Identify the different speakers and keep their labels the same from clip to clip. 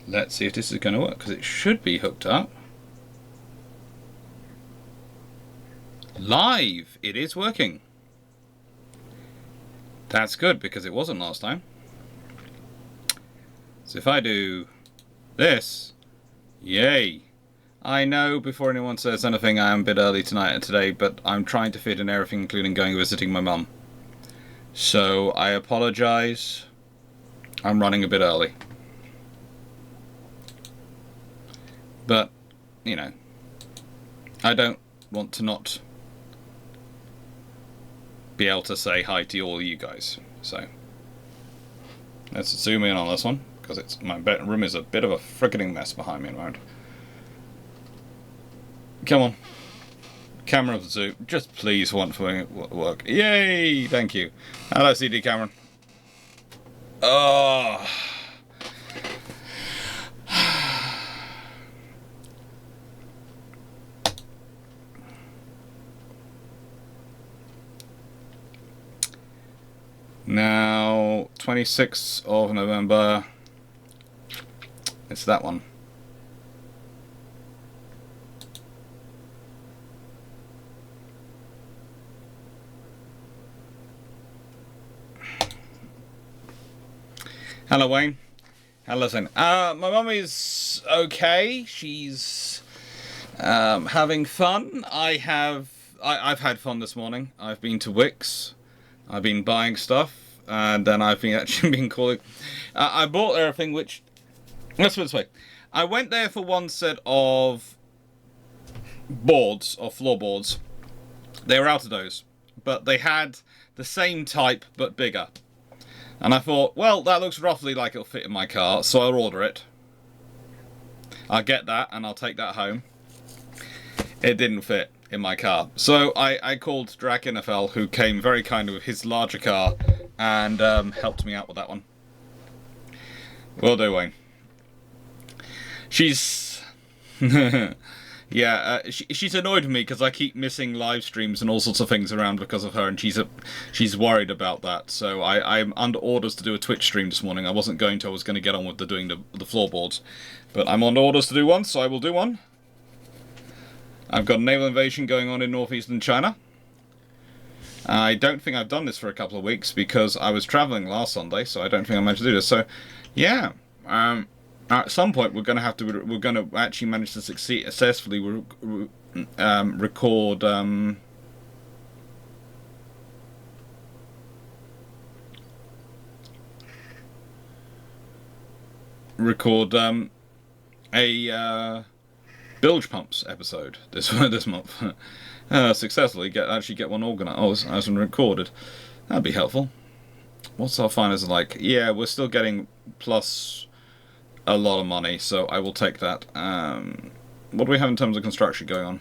Speaker 1: Let's see if this is going to work, because it should be hooked up. Live! It is working. That's good, because it wasn't last time. So if I do this, yay! I know, before anyone says anything, I am a bit early tonight and today, but I'm trying to fit in everything, including going visiting my mum. So I apologise. I'm running a bit early. But, you know, I don't want to not be able to say hi to all you guys. So let's zoom in on this one, because it's my bedroom is a bit of a frickening mess behind me at the moment. Come on, camera zoom, just please want to work. Yay! Thank you. Hello, CD Cameron. Oh. Now, 26th of November, it's that one. Hello, Wayne. Hello, Zane. My mum is okay. She's having fun. I've had fun this morning. I've been to Wix. I've been buying stuff, and then I've been calling. I bought everything, which, let's put it this way. I went there for one set of boards, or floorboards. They were out of those, but they had the same type, but bigger. And I thought, well, that looks roughly like it'll fit in my car, so I'll order it. I'll get that, and I'll take that home. It didn't fit in my car. So I called Drac NFL, who came very kind with his larger car and helped me out with that one. Will do, Wayne. She's... yeah, she's annoyed with me because I keep missing live streams and all sorts of things around because of her, and she's worried about that. So I'm under orders to do a Twitch stream this morning. I wasn't going to. I was going to get on with doing the floorboards. But I'm on orders to do one, so I will do one. I've got a naval invasion going on in northeastern China. I don't think I've done this for a couple of weeks because I was traveling last Sunday, so I don't think I managed to do this. So, yeah, at some point we're going to actually manage to successfully record a bilge pumps episode this month. Successfully get one organised as and recorded. That'd be helpful. What's our finance like? Yeah, we're still getting plus a lot of money, so I will take that. What do we have in terms of construction going on?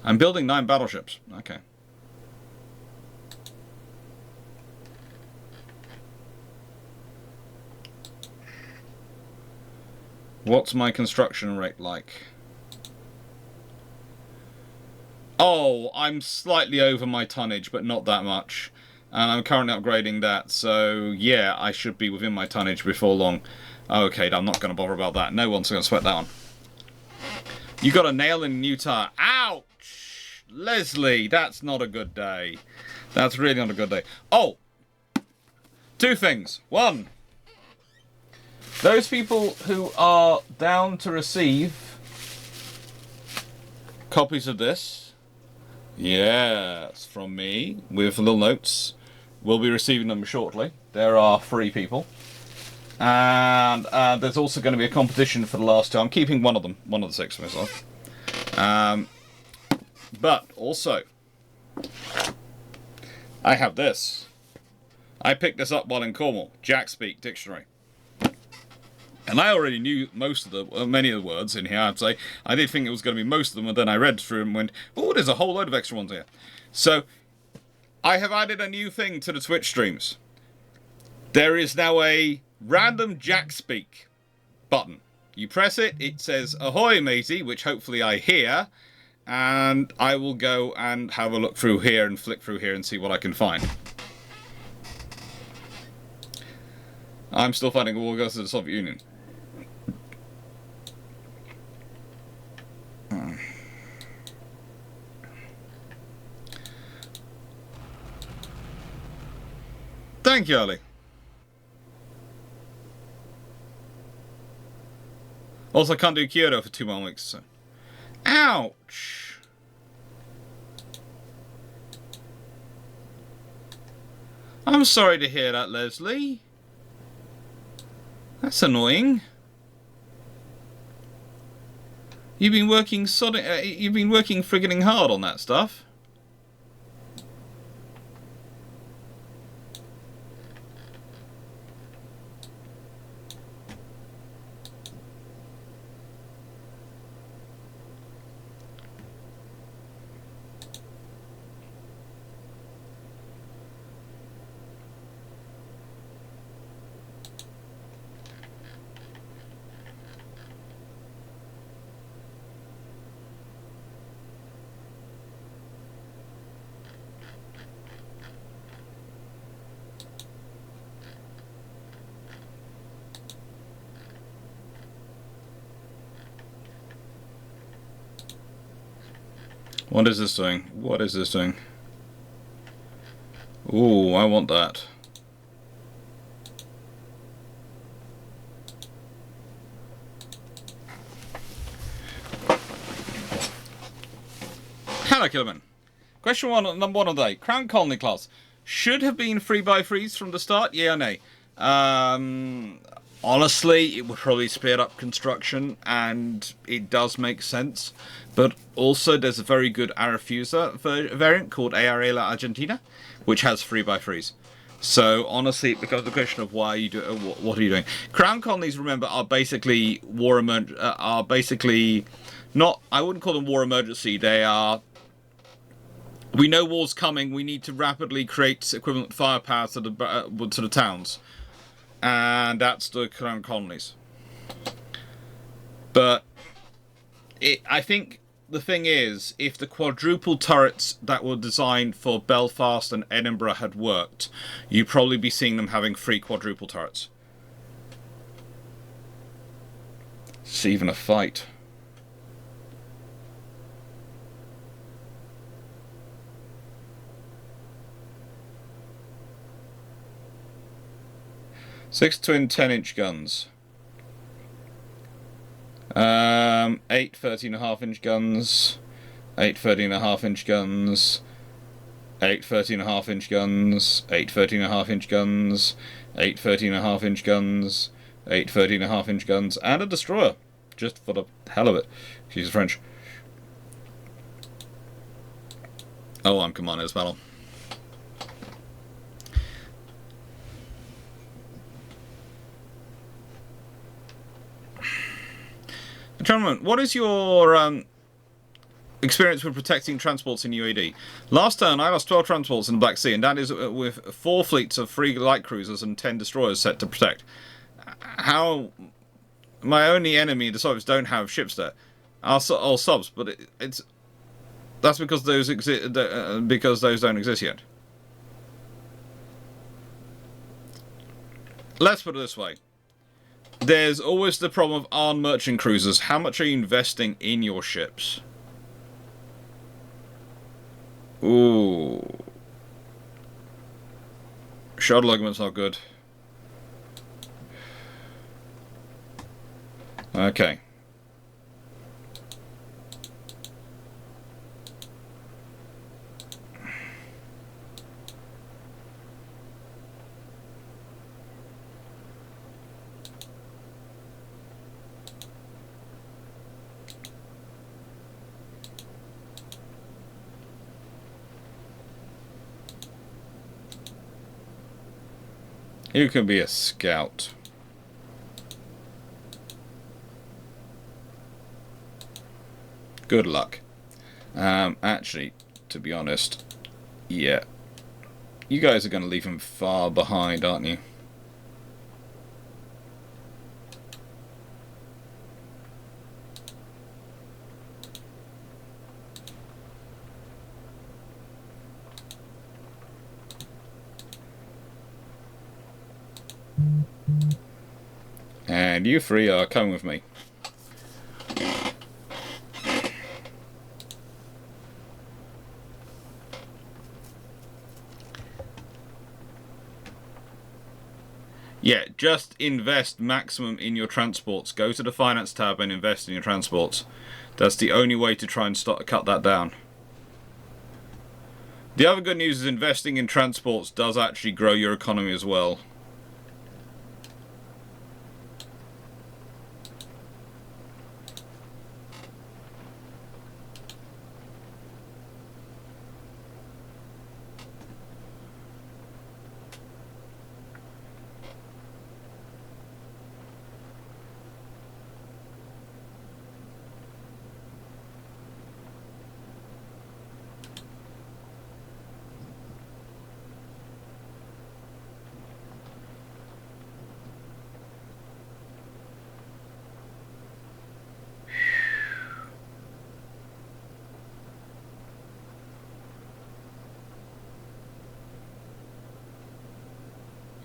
Speaker 1: I'm building 9 battleships. Okay. What's my construction rate like? Oh, I'm slightly over my tonnage, but not that much. And I'm currently upgrading that, so yeah, I should be within my tonnage before long. Okay, I'm not going to bother about that. No one's going to sweat that one. You got a nail in a new tire. Ouch! Leslie, that's not a good day. That's really not a good day. Oh! 2 things. 1. Those people who are down to receive copies of this, yes, from me, with little notes, will be receiving them shortly. There are 3 people. And there's also going to be a competition for the last 2. I'm keeping one of them, one of the 6 for myself. But also, I have this. I picked this up while in Cornwall, Jack Speak Dictionary. And I already knew most of the, many of the words in here, I'd say. I did think it was going to be most of them, and then I read through and went, oh, there's a whole load of extra ones here. So, I have added a new thing to the Twitch streams. There is now a random Jack Speak button. You press it, it says, ahoy matey, which hopefully I hear, and I will go and have a look through here and flick through here and see what I can find. I'm still fighting a war against the Soviet Union. Thank you, Ali. Also, I can't do Kyoto for 2 more weeks, so... Ouch! I'm sorry to hear that, Leslie. That's annoying. You've been working frigging hard on that stuff. What is this doing? What is this doing? Ooh, I want that. Hello, Killerman. Question one, number one of the day. Crown Colony class should have been free by freeze from the start, yeah or nay? Honestly, it would probably speed up construction, and it does make sense. But also, there's a very good Arafusa variant called ARA La Argentina, which has free by freeze. So honestly, it becomes the question of why you do what are you doing? Crown colonies, remember, are basically not. I wouldn't call them war emergency. They are. We know war's coming. We need to rapidly create equivalent firepower to the towns. And that's the Crown colonies. But I think the thing is, if the quadruple turrets that were designed for Belfast and Edinburgh had worked, you'd probably be seeing them having 3 quadruple turrets. It's even a fight. Six twin 10-inch guns. 8 13.5-inch guns. 8 13.5-inch guns. 8 13.5-inch guns. 8 13.5-inch guns. 8 13.5-inch guns. 8 13.5-inch guns. And a destroyer. Just for the hell of it. Excuse the French. Oh, I'm Commander's battle. Gentlemen, what is your experience with protecting transports in UAD? Last turn, I lost 12 transports in the Black Sea, and that is with 4 fleets of 3 light cruisers and 10 destroyers set to protect. How... My only enemy, the Soviets, don't have ships there. Are all subs, but it's... That's because those don't exist yet. Let's put it this way. There's always the problem of armed merchant cruisers. How much are you investing in your ships? Ooh. Shuttle argument's not good. Okay. You can be a scout. Good luck. Actually, to be honest, yeah. You guys are going to leave him far behind, aren't you? And you 3 are coming with me. Yeah, just invest maximum in your transports. Go to the finance tab and invest in your transports. That's the only way to try and cut that down. The other good news is investing in transports does actually grow your economy as well.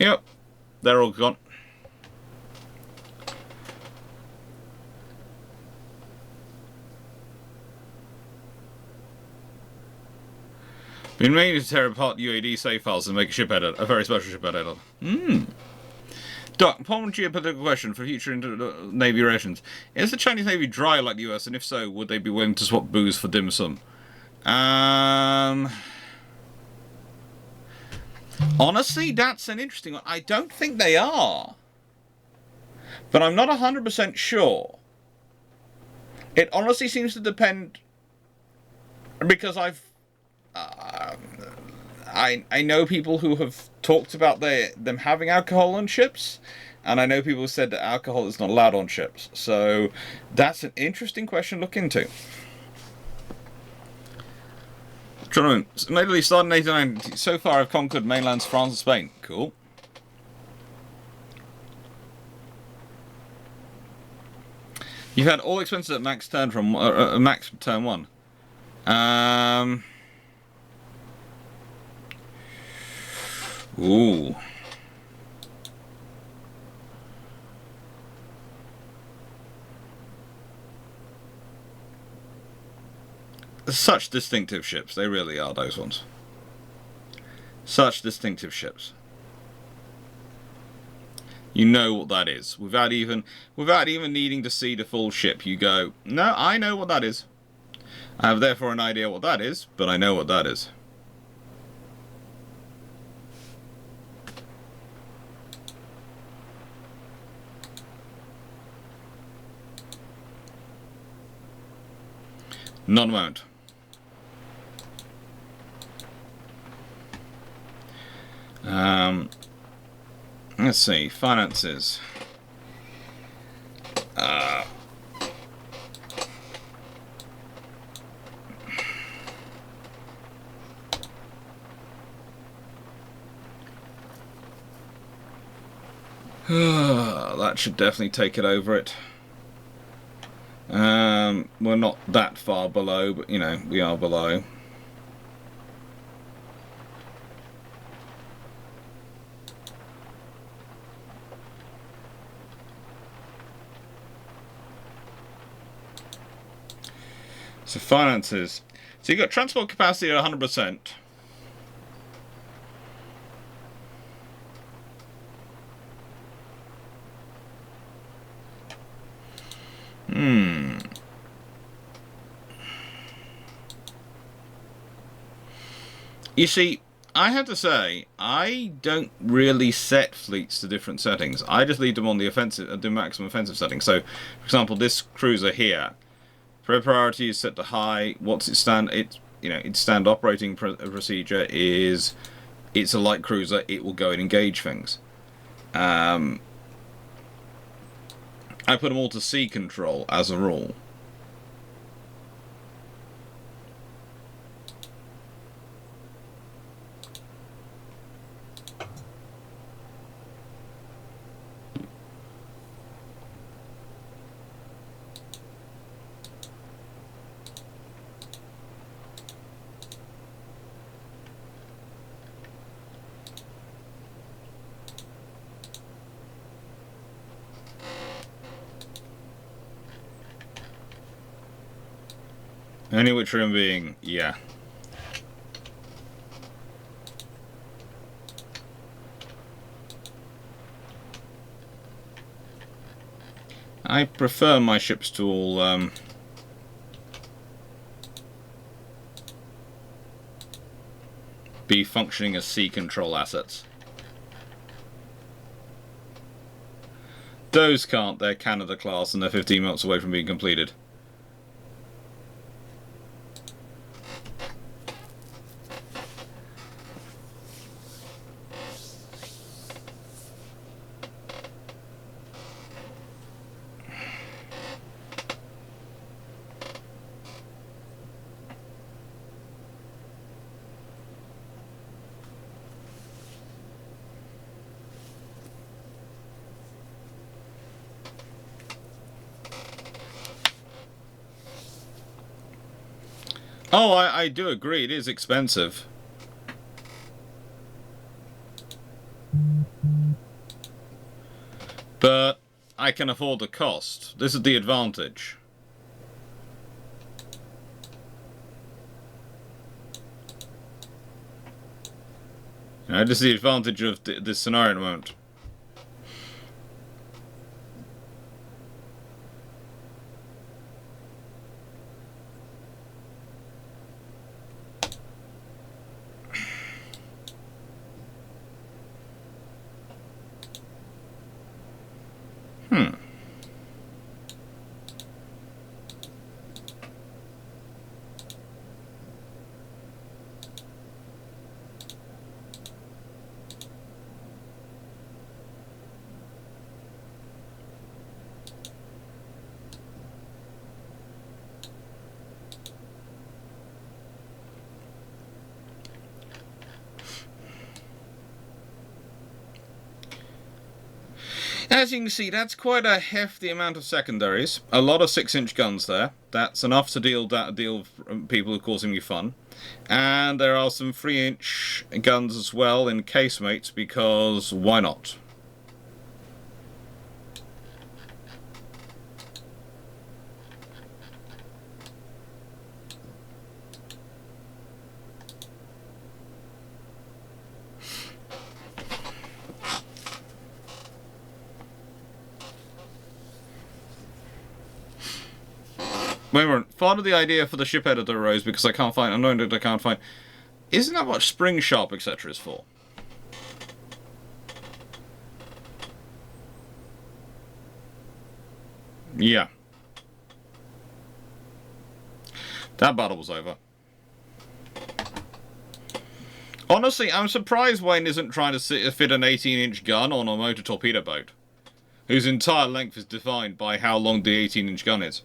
Speaker 1: Yep, they're all gone. Been meaning to tear apart UAD save files and make a ship edit, a very special ship edit. Doc, common geopolitical question for future Navy relations. Is the Chinese Navy dry like the US, and if so, would they be willing to swap booze for dim sum? Honestly, that's an interesting one. I don't think they are. But I'm not 100% sure. It honestly seems to depend... Because I know people who have talked about them having alcohol on ships, and I know people who said that alcohol is not allowed on ships. So that's an interesting question to look into. Tournament. Italy started in 1890. So far, I've conquered mainlands France and Spain. Cool. You've had all expenses at max turn from max turn 1. Ooh. Such distinctive ships. They really are, those ones. Such distinctive ships. You know what that is. Without even needing to see the full ship, you go, no, I know what that is. I have therefore an idea what that is, but I know what that is. Not a moment. Let's see, finances. That should definitely take it over it. We're not that far below, but you know, we are below. So finances. So you've got transport capacity at 100%. You see, I have to say, I don't really set fleets to different settings. I just leave them on the offensive, the maximum offensive setting. So, for example, this cruiser here, priority is set to high. What's its stand? Its stand operating procedure is, it's a light cruiser. It will go and engage things. I put them all to sea control as a rule. Any which room being, yeah. I prefer my ships to all be functioning as sea control assets. Those can't. They're Canada class and they're 15 minutes away from being completed. Oh, I do agree. It is expensive. But I can afford the cost. This is the advantage. You know, this is the advantage of this scenario at the moment. As you can see, that's quite a hefty amount of secondaries. A lot of 6-inch guns there. That's enough to deal with people who are causing me fun. And there are some 3-inch guns as well in casemates, because why not? Wait a minute. Part of the idea for the ship editor arose because I can't find. I know that I can't find. Isn't that what spring sharp etc. is for? Yeah. That battle was over. Honestly, I'm surprised Wayne isn't trying to fit an 18-inch gun on a motor torpedo boat, whose entire length is defined by how long the 18-inch gun is.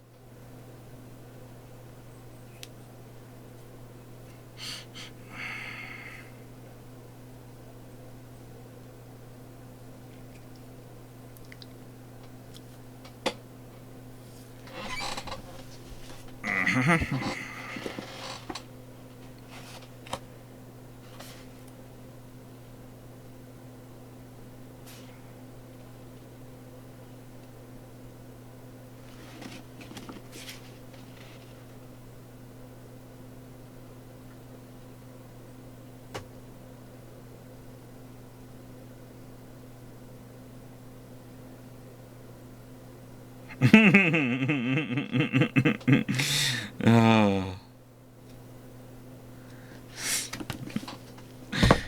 Speaker 1: Oh.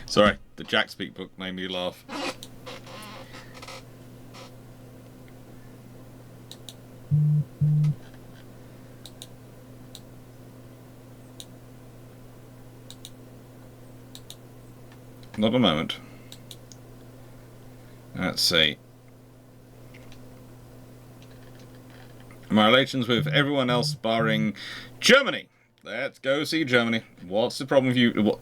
Speaker 1: Sorry, the Jack Speak book made me laugh. Not a moment. Let's see. My relations with everyone else barring Germany. Let's go see Germany. What's the problem with you? What?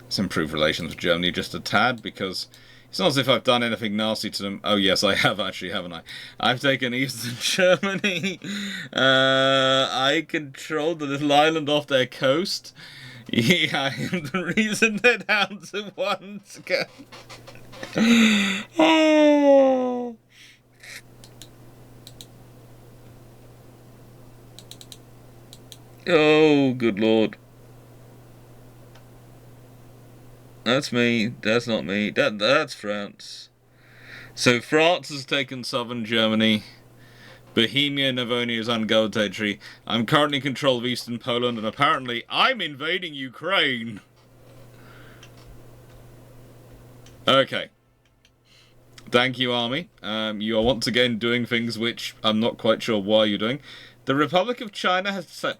Speaker 1: Let's improve relations with Germany just a tad, because it's not as if I've done anything nasty to them. Oh yes, I have actually, haven't I? I've taken Eastern Germany. I control the little island off their coast. Yeah, I am the reason they're down to one to go. Oh. Oh, good lord. That's me. That's not me. That's France. So France has taken southern Germany. Bohemia, Livonia is ungoverned territory. I'm currently in control of eastern Poland, and apparently I'm invading Ukraine. Okay. Thank you, Army. You are once again doing things which I'm not quite sure why you're doing. The Republic of China has sent...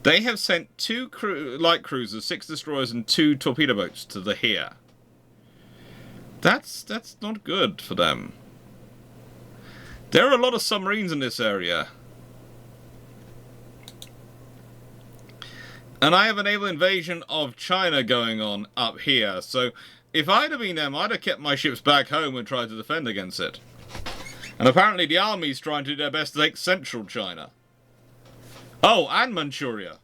Speaker 1: They have sent 2 light cruisers, 6 destroyers, and 2 torpedo boats to the here. That's not good for them. There are a lot of submarines in this area. And I have a naval invasion of China going on up here, so if I'd have been them, I'd have kept my ships back home and tried to defend against it. And apparently the army's trying to do their best to take central China. Oh, and Manchuria.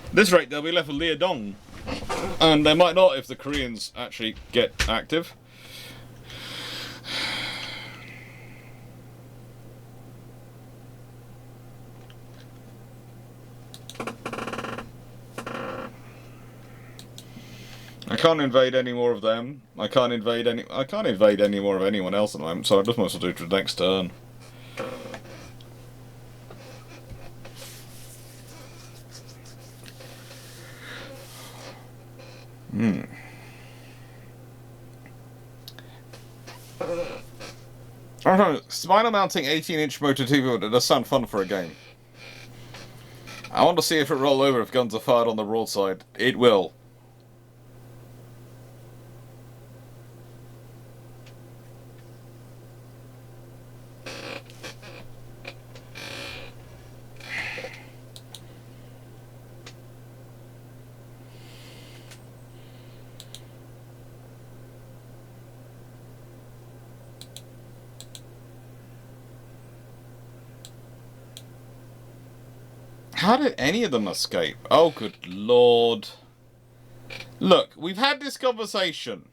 Speaker 1: At this rate, they'll be left with Liaodong. And they might not if the Koreans actually get active. I can't invade any more of them. I can't invade any more of anyone else at the moment, so I just might as well do it for the next turn. I don't know, spinal mounting 18-inch motor TV does sound fun for a game. I want to see if it roll over if guns are fired on the broadside. It will. How did any of them escape? Oh, good lord. Look, we've had this conversation.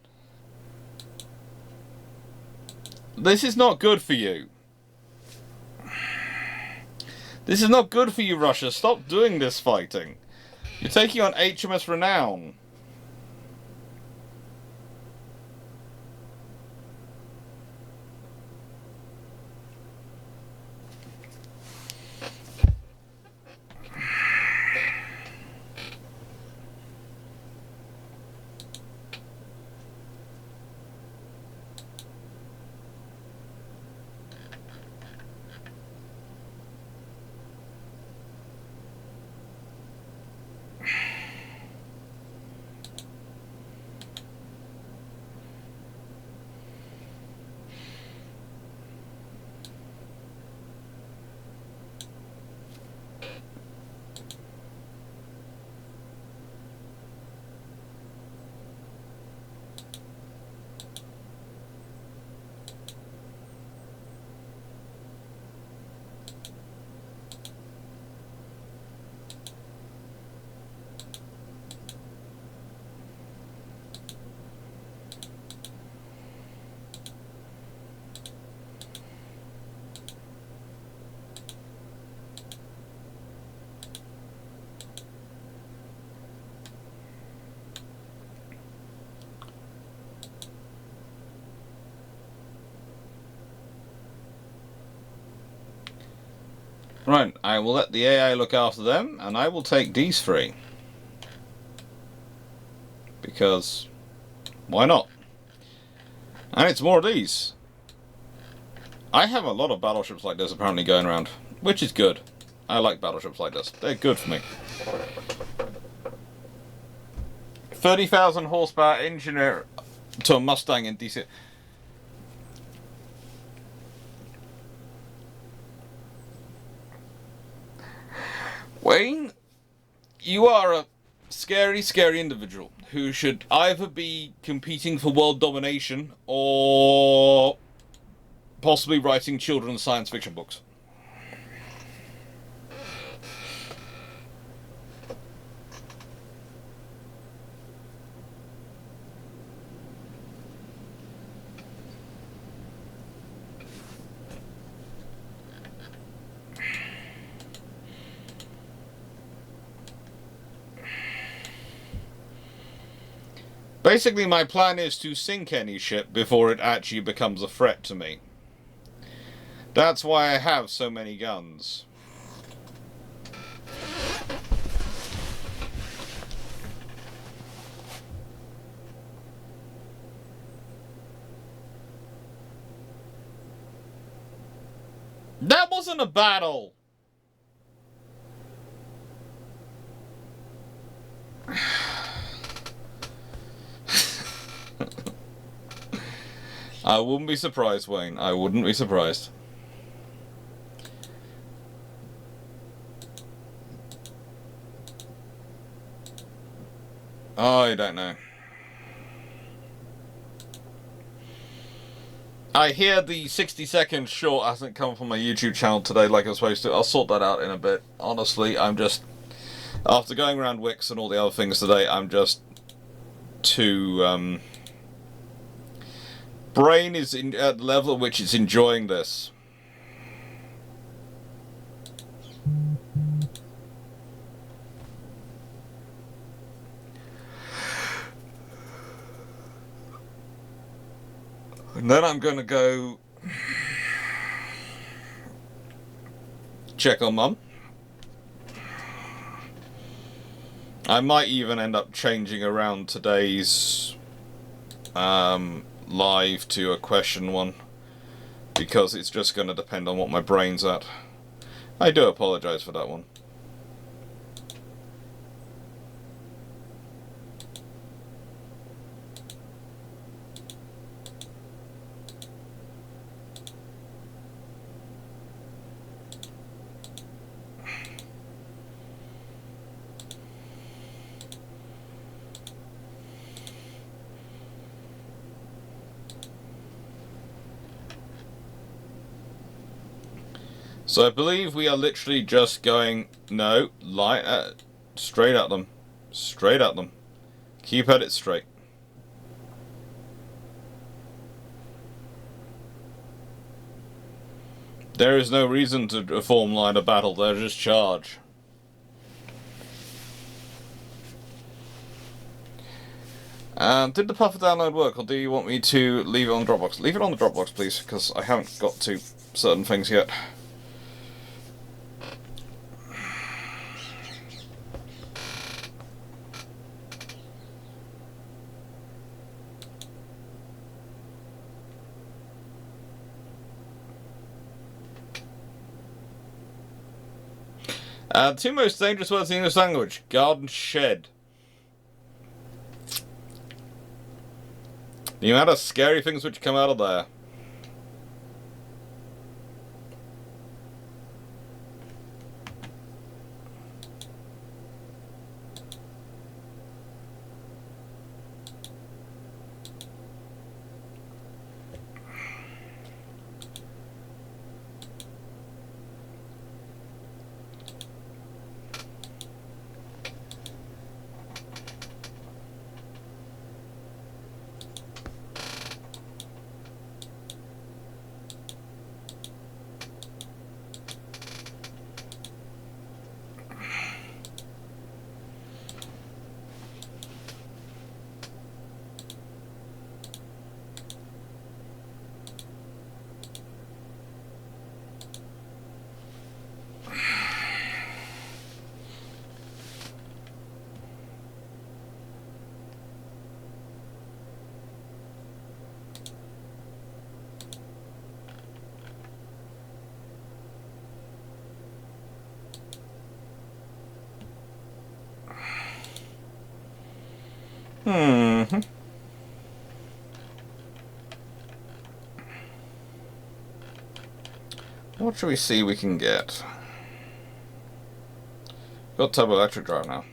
Speaker 1: This is not good for you. This is not good for you, Russia. Stop doing this fighting. You're taking on HMS Renown. Right, I will let the AI look after them, and I will take these 3. Because, why not? And it's more of these. I have a lot of battleships like this apparently going around, which is good. I like battleships like this. They're good for me. 30,000 horsepower engineer to a Mustang in DC. Wayne, you are a scary, scary individual who should either be competing for world domination or possibly writing children's science fiction books. Basically, my plan is to sink any ship before it actually becomes a threat to me. That's why I have so many guns. That wasn't a battle! I wouldn't be surprised, Wayne. I wouldn't be surprised. I don't know. I hear the 60-second short hasn't come from my YouTube channel today like I was supposed to. I'll sort that out in a bit. Honestly, I'm just... After going around Wix and all the other things today, I'm just too... Brain is at the level at which it's enjoying this. And then I'm going to go check on Mum. I might even end up changing around today's live to a question one, because it's just going to depend on what my brain's at. I do apologise for that one. So I believe we are literally just going, no, straight at them. Straight at them. Keep at it straight. There is no reason to form line of battle, they're just charge. Did the puffer download work, or do you want me to leave it on the Dropbox? Leave it on the Dropbox, please, because I haven't got to certain things yet. Two most dangerous words in the English language: garden shed. The amount of scary things which come out of there. What should we see we can get? Got turbo electric drive now.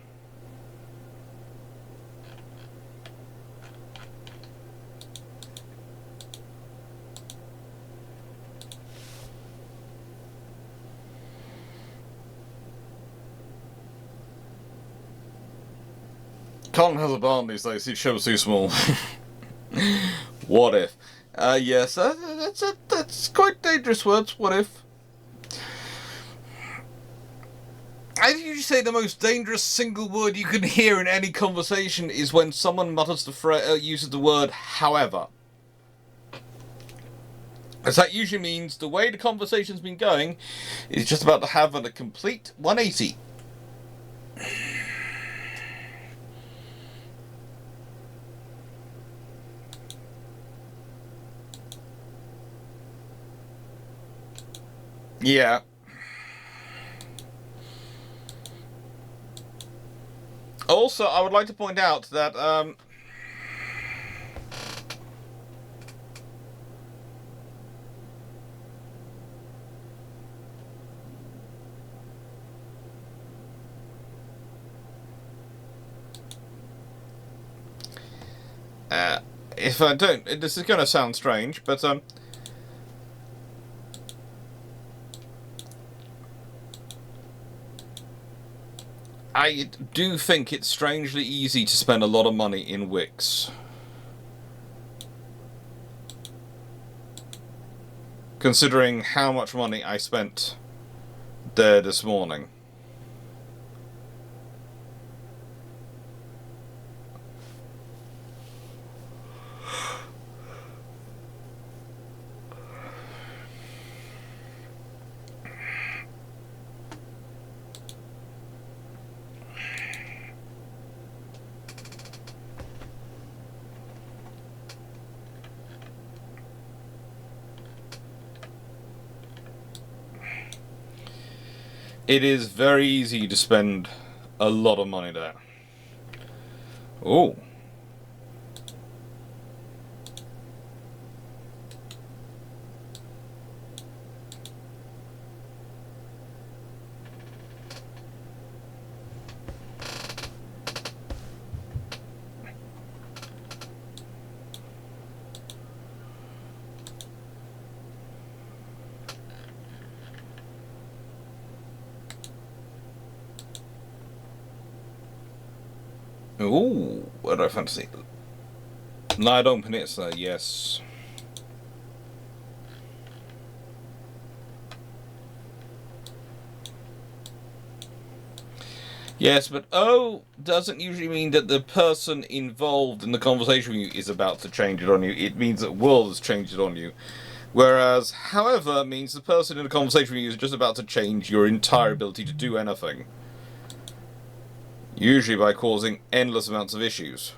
Speaker 1: Colin has a barn these days, his show's too small. What if? Yes, that's quite dangerous words, what if? As you say, the most dangerous single word you can hear in any conversation is when someone mutters uses the word "however." As that usually means the way the conversation's been going is just about to have a complete 180. Yeah. Also, I would like to point out that if I don't, this is going to sound strange, but I do think it's strangely easy to spend a lot of money in Wix. Considering how much money I spent there this morning. It is very easy to spend a lot of money there. Oh. Ooh, what do I fancy? Ladon Peninsula, yes. Yes, but O doesn't usually mean that the person involved in the conversation with you is about to change it on you. It means that world has changed it on you. Whereas, however, means the person in the conversation with you is just about to change your entire ability to do anything. Usually by causing endless amounts of issues.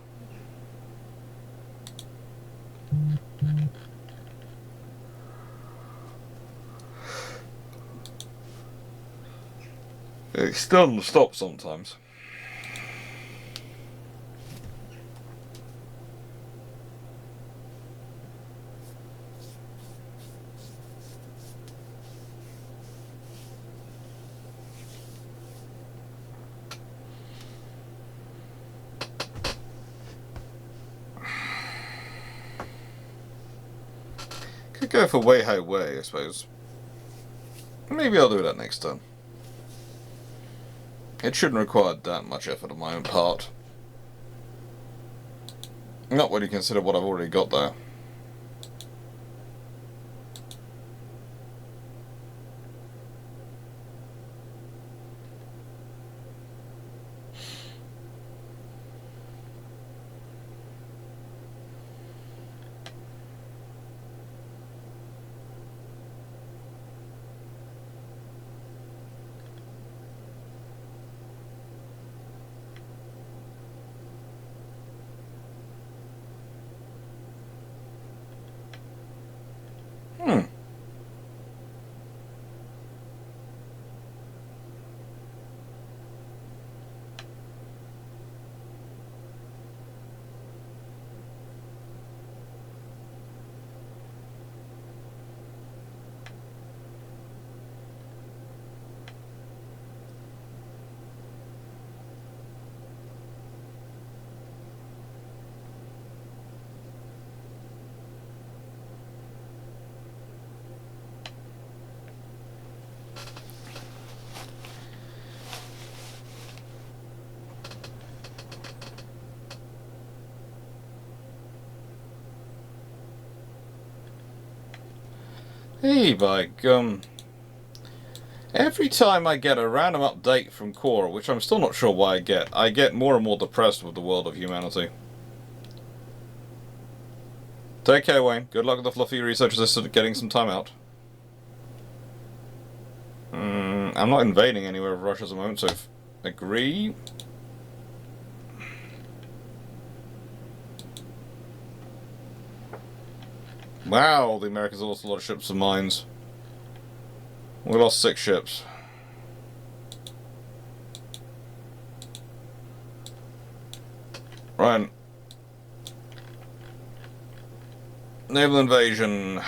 Speaker 1: It still doesn't stop sometimes. Could go for way high way, I suppose. Maybe I'll do that next time. It shouldn't require that much effort on my own part. Not when you consider what I've already got there. Hey, by gum. Every time I get a random update from Core, which I'm still not sure why I get more and more depressed with the world of humanity. Take care, Wayne. Good luck with the fluffy research assistant getting some time out. I'm not invading anywhere of Russia at the moment, so agree. Wow, the Americans lost a lot of ships and mines. We lost 6 ships. Right. Naval invasion.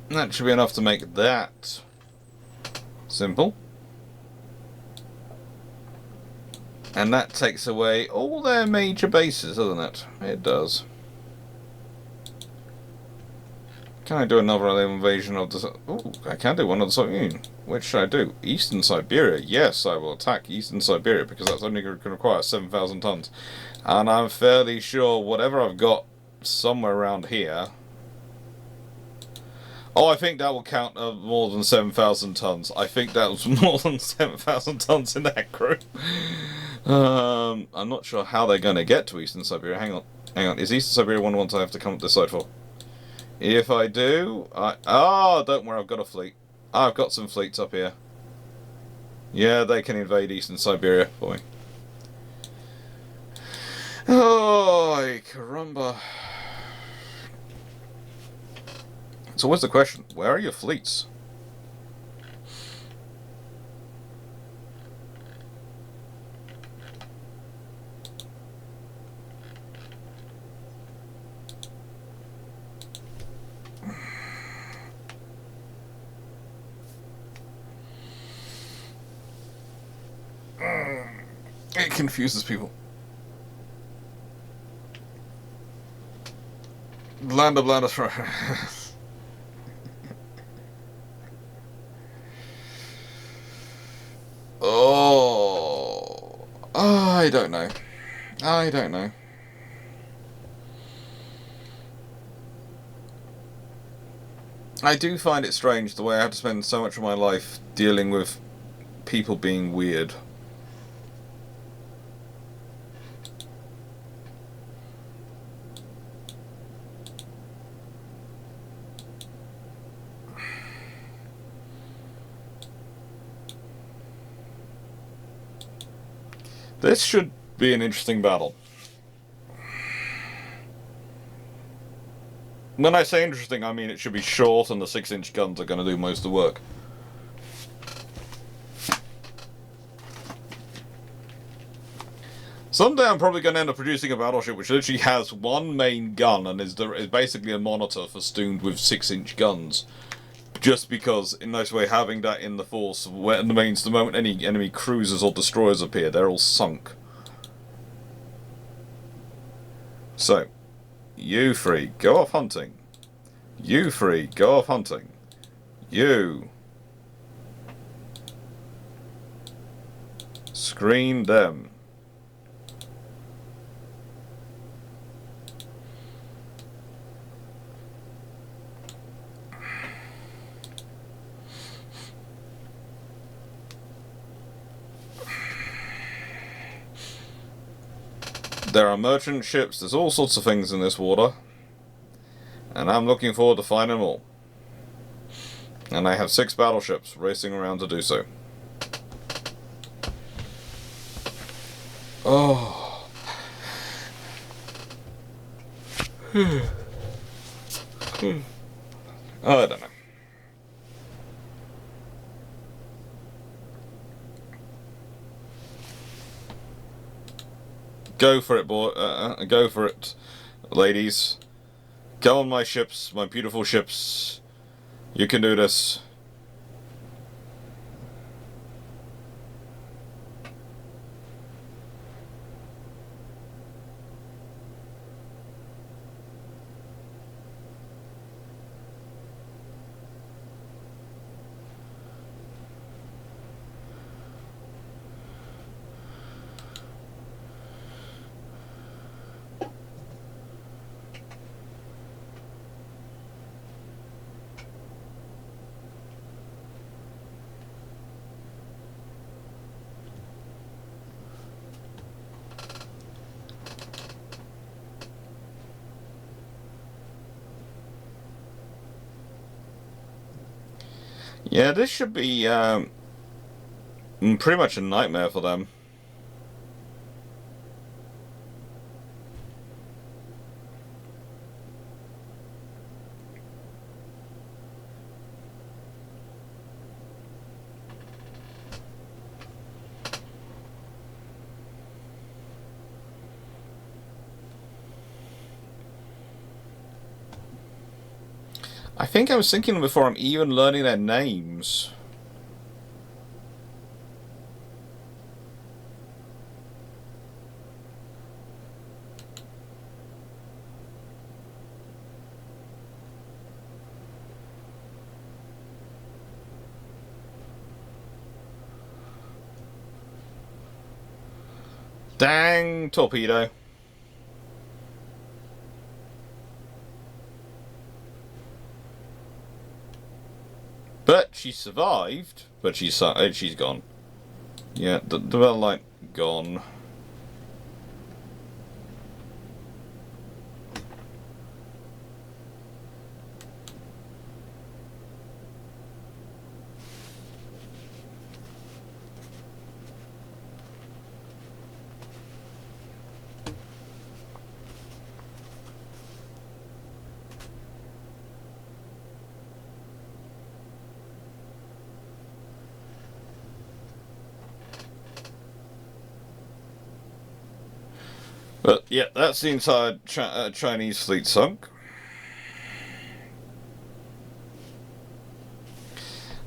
Speaker 1: That should be enough to make that simple. And that takes away all their major bases, doesn't it? It does. Can I do another invasion of the... Ooh, I can do one of the Soviet. Which should I do? Eastern Siberia. Yes, I will attack Eastern Siberia, because that's only going to require 7,000 tons. And I'm fairly sure whatever I've got somewhere around here... Oh, I think that will count more than 7,000 tons. I think that was more than 7,000 tons in that group. I'm not sure how they're going to get to Eastern Siberia. Hang on. Is Eastern Siberia one I have to come up this side for? If I do, don't worry, I've got a fleet. I've got some fleets up here. Yeah, they can invade Eastern Siberia for me. Oh, caramba. So what's the question? Where are your fleets? It confuses people. Blanda. I don't know. I do find it strange the way I have to spend so much of my life dealing with people being weird. This should be an interesting battle. When I say interesting, I mean it should be short and the 6-inch guns are going to do most of the work. Someday I'm probably going to end up producing a battleship which literally has one main gun and is basically a monitor festooned with 6-inch guns. Just because, in this way, having that in the force means the moment any enemy cruisers or destroyers appear, they're all sunk. So, you three, go off hunting. You three, go off hunting. You. Screen them. There are merchant ships, there's all sorts of things in this water. And I'm looking forward to finding them all. And I have 6 battleships racing around to do so. Oh. I don't know. Go for it, boy. Go for it, ladies. Go on my ships, my beautiful ships. You can do this. Yeah, this should be pretty much a nightmare for them. I think I was thinking before I'm even learning their names. Dang torpedo. But she survived. But she's gone. Yeah, the Bell Light gone. But yeah, that's the entire Chinese fleet sunk.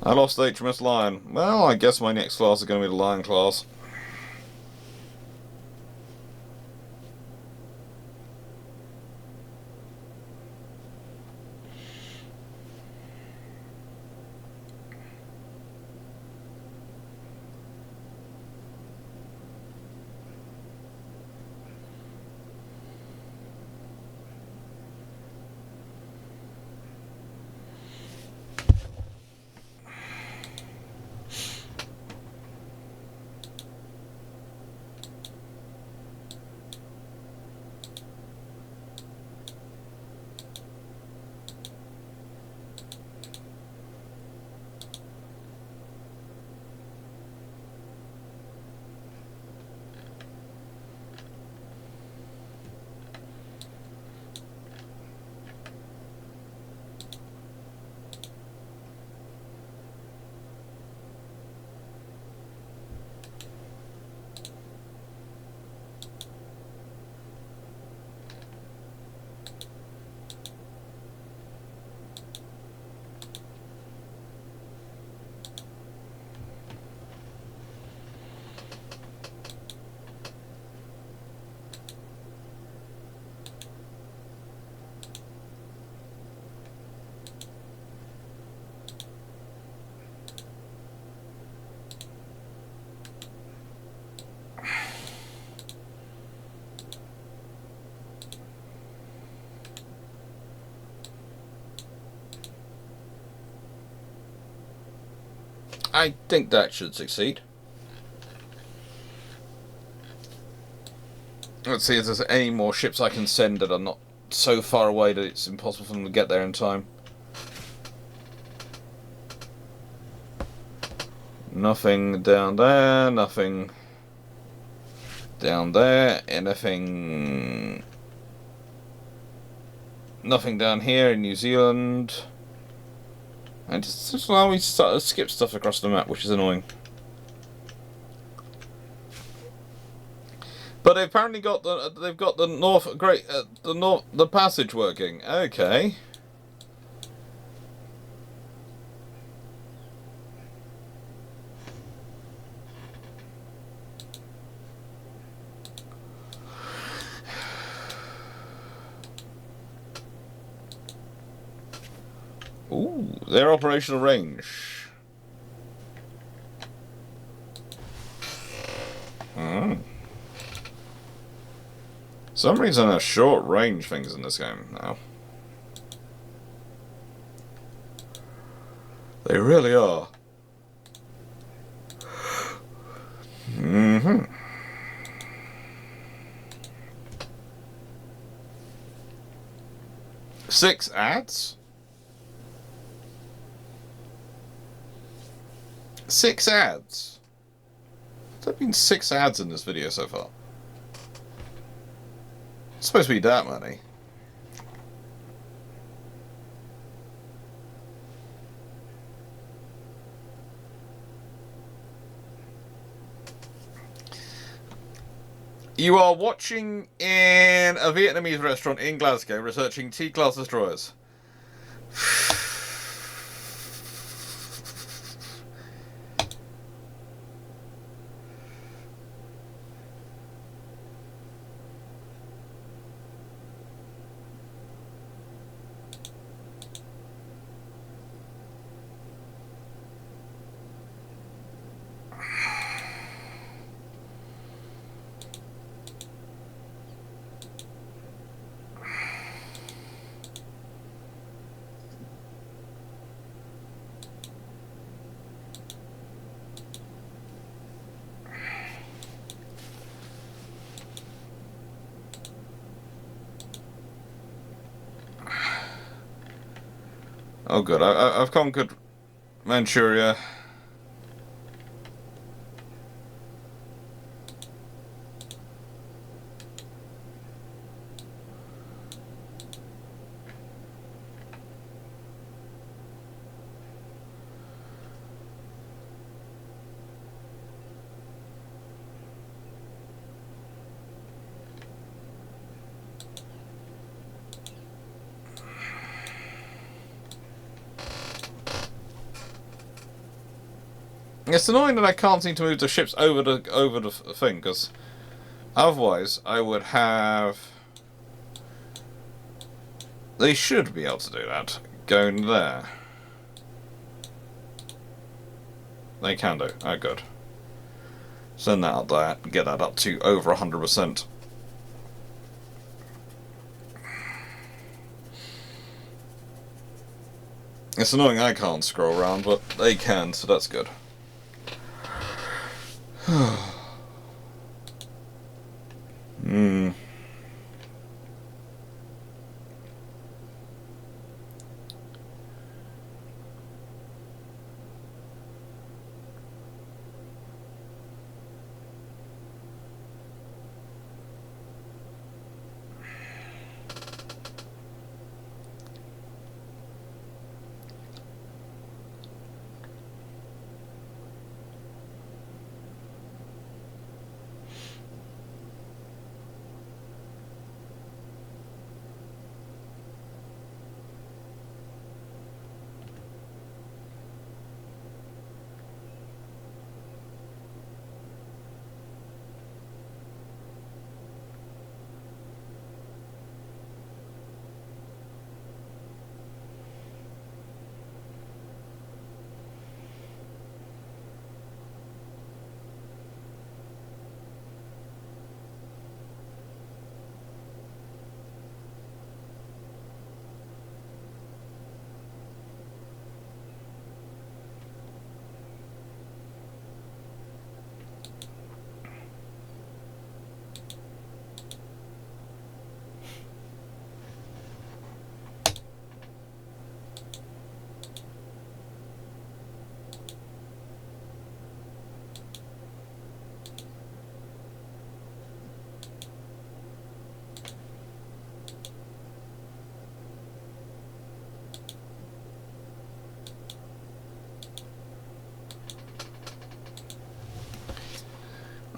Speaker 1: I lost HMS Lion. Well, I guess my next class is going to be the Lion class. I think that should succeed. Let's see if there's any more ships I can send that are not so far away that it's impossible for them to get there in time. Nothing down there, nothing down there, anything... Nothing down here in New Zealand. And just allow me to skip stuff across the map, which is annoying. But they've apparently got the the passage working. Okay. Ooh, their operational range. Oh. For some reason, they're short range things in this game now. They really are. Mm-hmm. 6 ads? 6 ads? There have been 6 ads in this video so far. It's supposed to be that many. You are watching in a Vietnamese restaurant in Glasgow researching T-class destroyers. Oh good, I've conquered Manchuria. It's annoying that I can't seem to move the ships over the thing, because otherwise I would have... They should be able to do that. Going there. They can do. Oh, good. Send that up there. Get that up to over 100%. It's annoying I can't scroll around, but they can, so that's good. Hmm.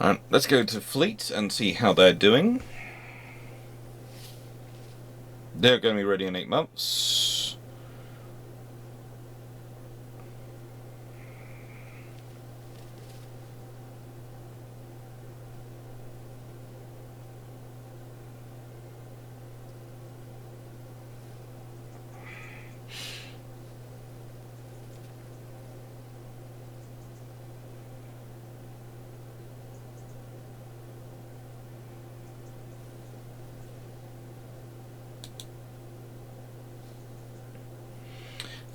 Speaker 1: And let's go to Fleet and see how they're doing. They're going to be ready in 8 months.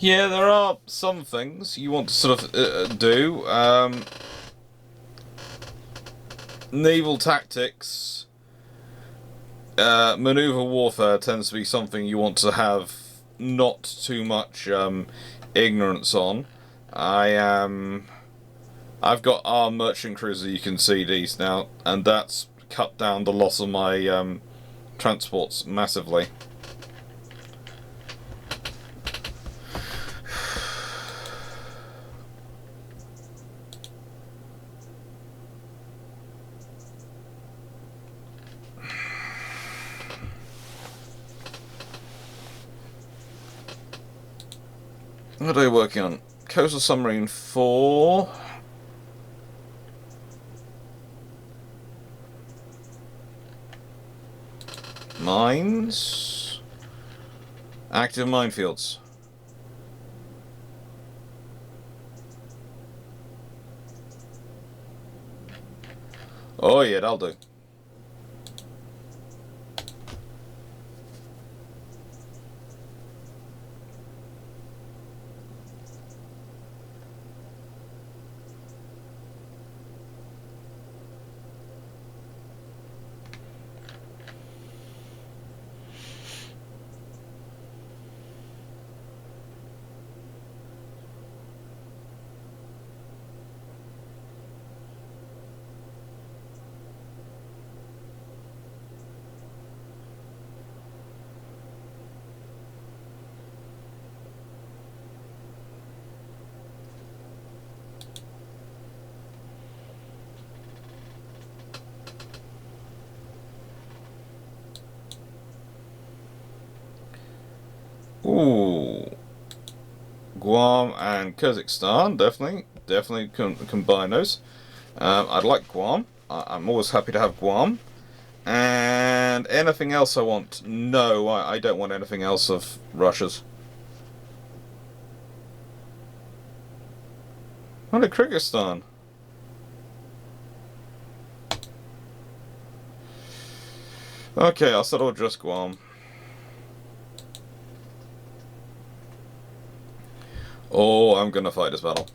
Speaker 1: Yeah, there are some things you want to sort of do. Naval tactics, maneuver warfare tends to be something you want to have not too much ignorance on. I've got our merchant cruiser, you can see these now, and that's cut down the loss of my transports massively. What are they working on? Coastal Submarine 4. Mines. Active minefields. Oh yeah, that'll do. Ooh, Guam and Kazakhstan, definitely combine those. I'd like Guam. I'm always happy to have Guam. And anything else I want? No, I don't want anything else of Russia's. What about Kyrgyzstan? Okay, I'll settle just Guam. Oh, I'm gonna fight this battle.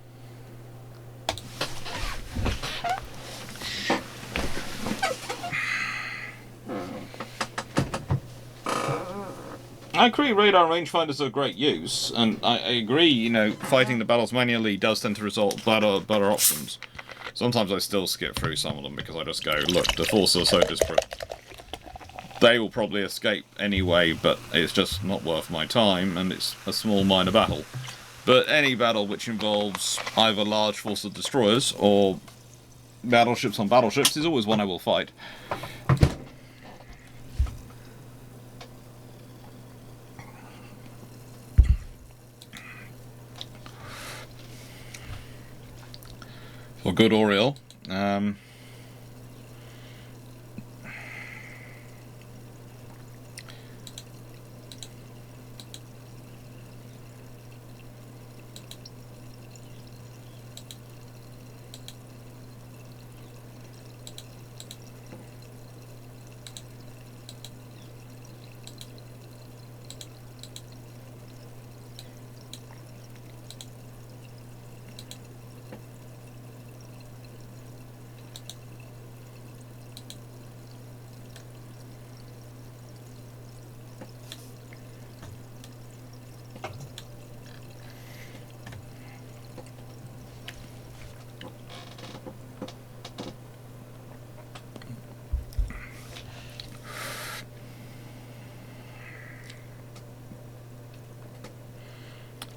Speaker 1: I agree radar rangefinders are great use, and I agree, you know, fighting the battles manually does tend to result better options. Sometimes I still skip through some of them because I just go, look, the forces are so disparate. They will probably escape anyway, but it's just not worth my time, and it's a small minor battle. But any battle which involves either large force of destroyers or battleships on battleships is always one I will fight. For good or ill.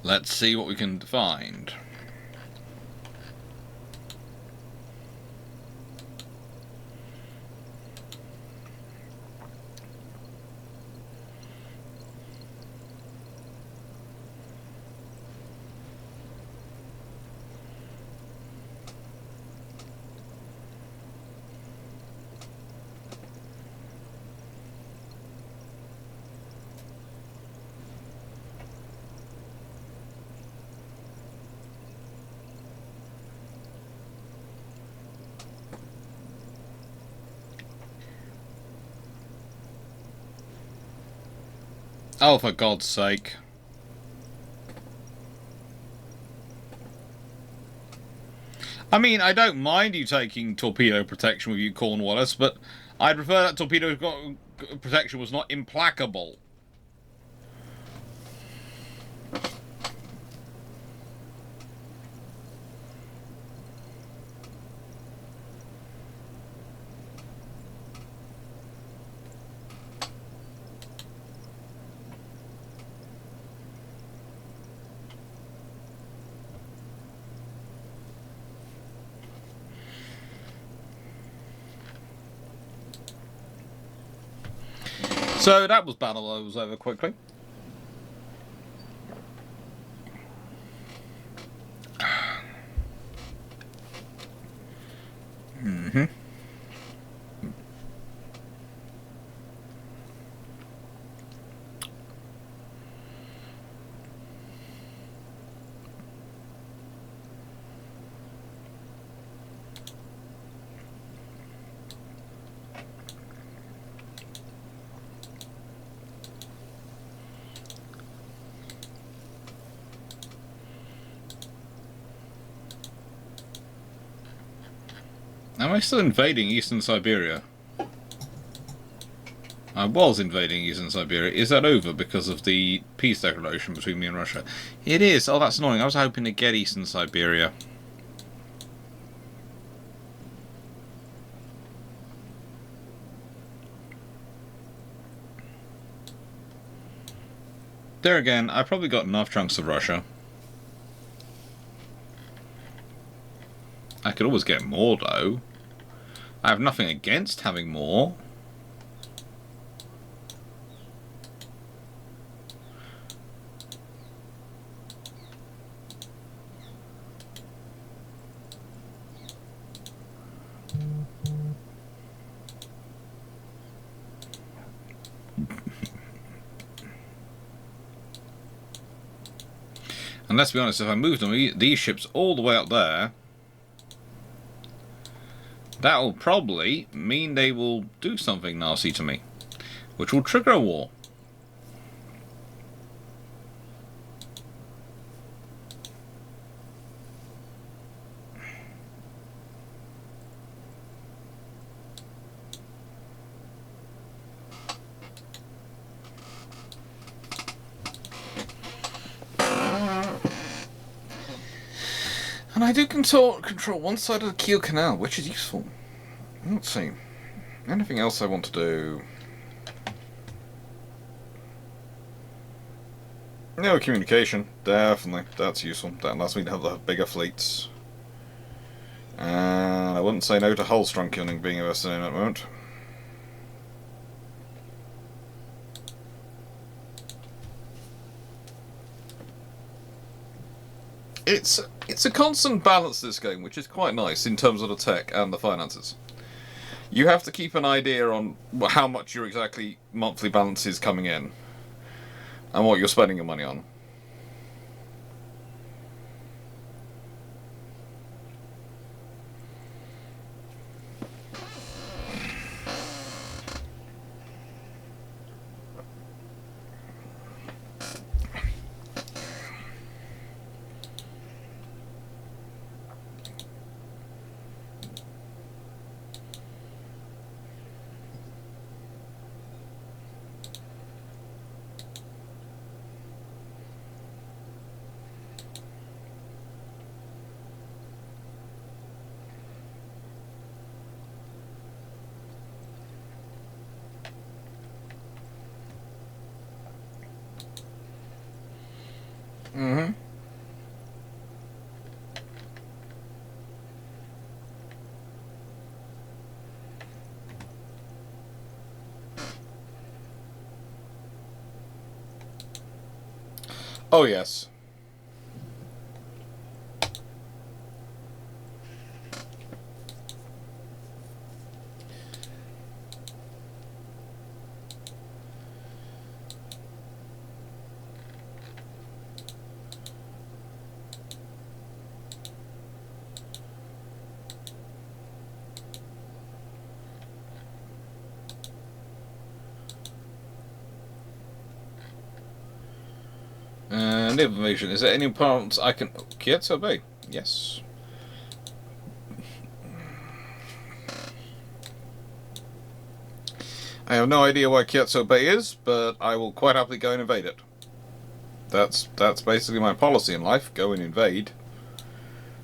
Speaker 1: Let's see what we can find. Oh, for God's sake. I mean, I don't mind you taking torpedo protection with you, Cornwallis, but I'd prefer that torpedo protection was not implacable. So that was battle that was over quickly. Mm-hmm. Am I still invading Eastern Siberia? I was invading Eastern Siberia. Is that over because of the peace declaration between me and Russia? It is. Oh, that's annoying. I was hoping to get Eastern Siberia. There again, I probably got enough chunks of Russia. I could always get more, though. I have nothing against having more. And let's be honest, if I move them, these ships all the way up there, that will probably mean they will do something nasty to me, which will trigger a war. And I do control one side of the Kiel Canal, which is useful. Let's see. Anything else I want to do? No, communication. Definitely. That's useful. That allows me to have bigger fleets. And I wouldn't say no to hull strunking being invested in at the moment. It's a constant balance, this game, which is quite nice in terms of the tech and the finances. You have to keep an idea on how much your exactly monthly balance is coming in and what you're spending your money on. Mm-hmm. Oh, yes. Plenty of information. Is there any parts I can... Kyoto Bay. Yes. I have no idea where Kyoto Bay is, but I will quite happily go and invade it. That's basically my policy in life. Go and invade.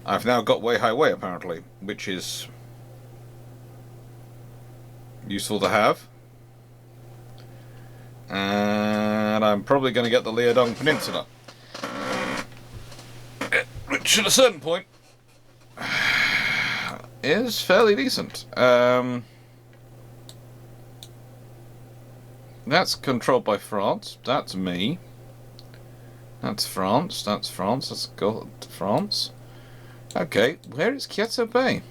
Speaker 1: I've now got Way Highway, apparently, which is useful to have. And I'm probably going to get the Liaodong Peninsula, which at a certain point is fairly decent. That's controlled by France. That's me. That's France. That's France. Let's go to France. Okay, where is Kyoto Bay?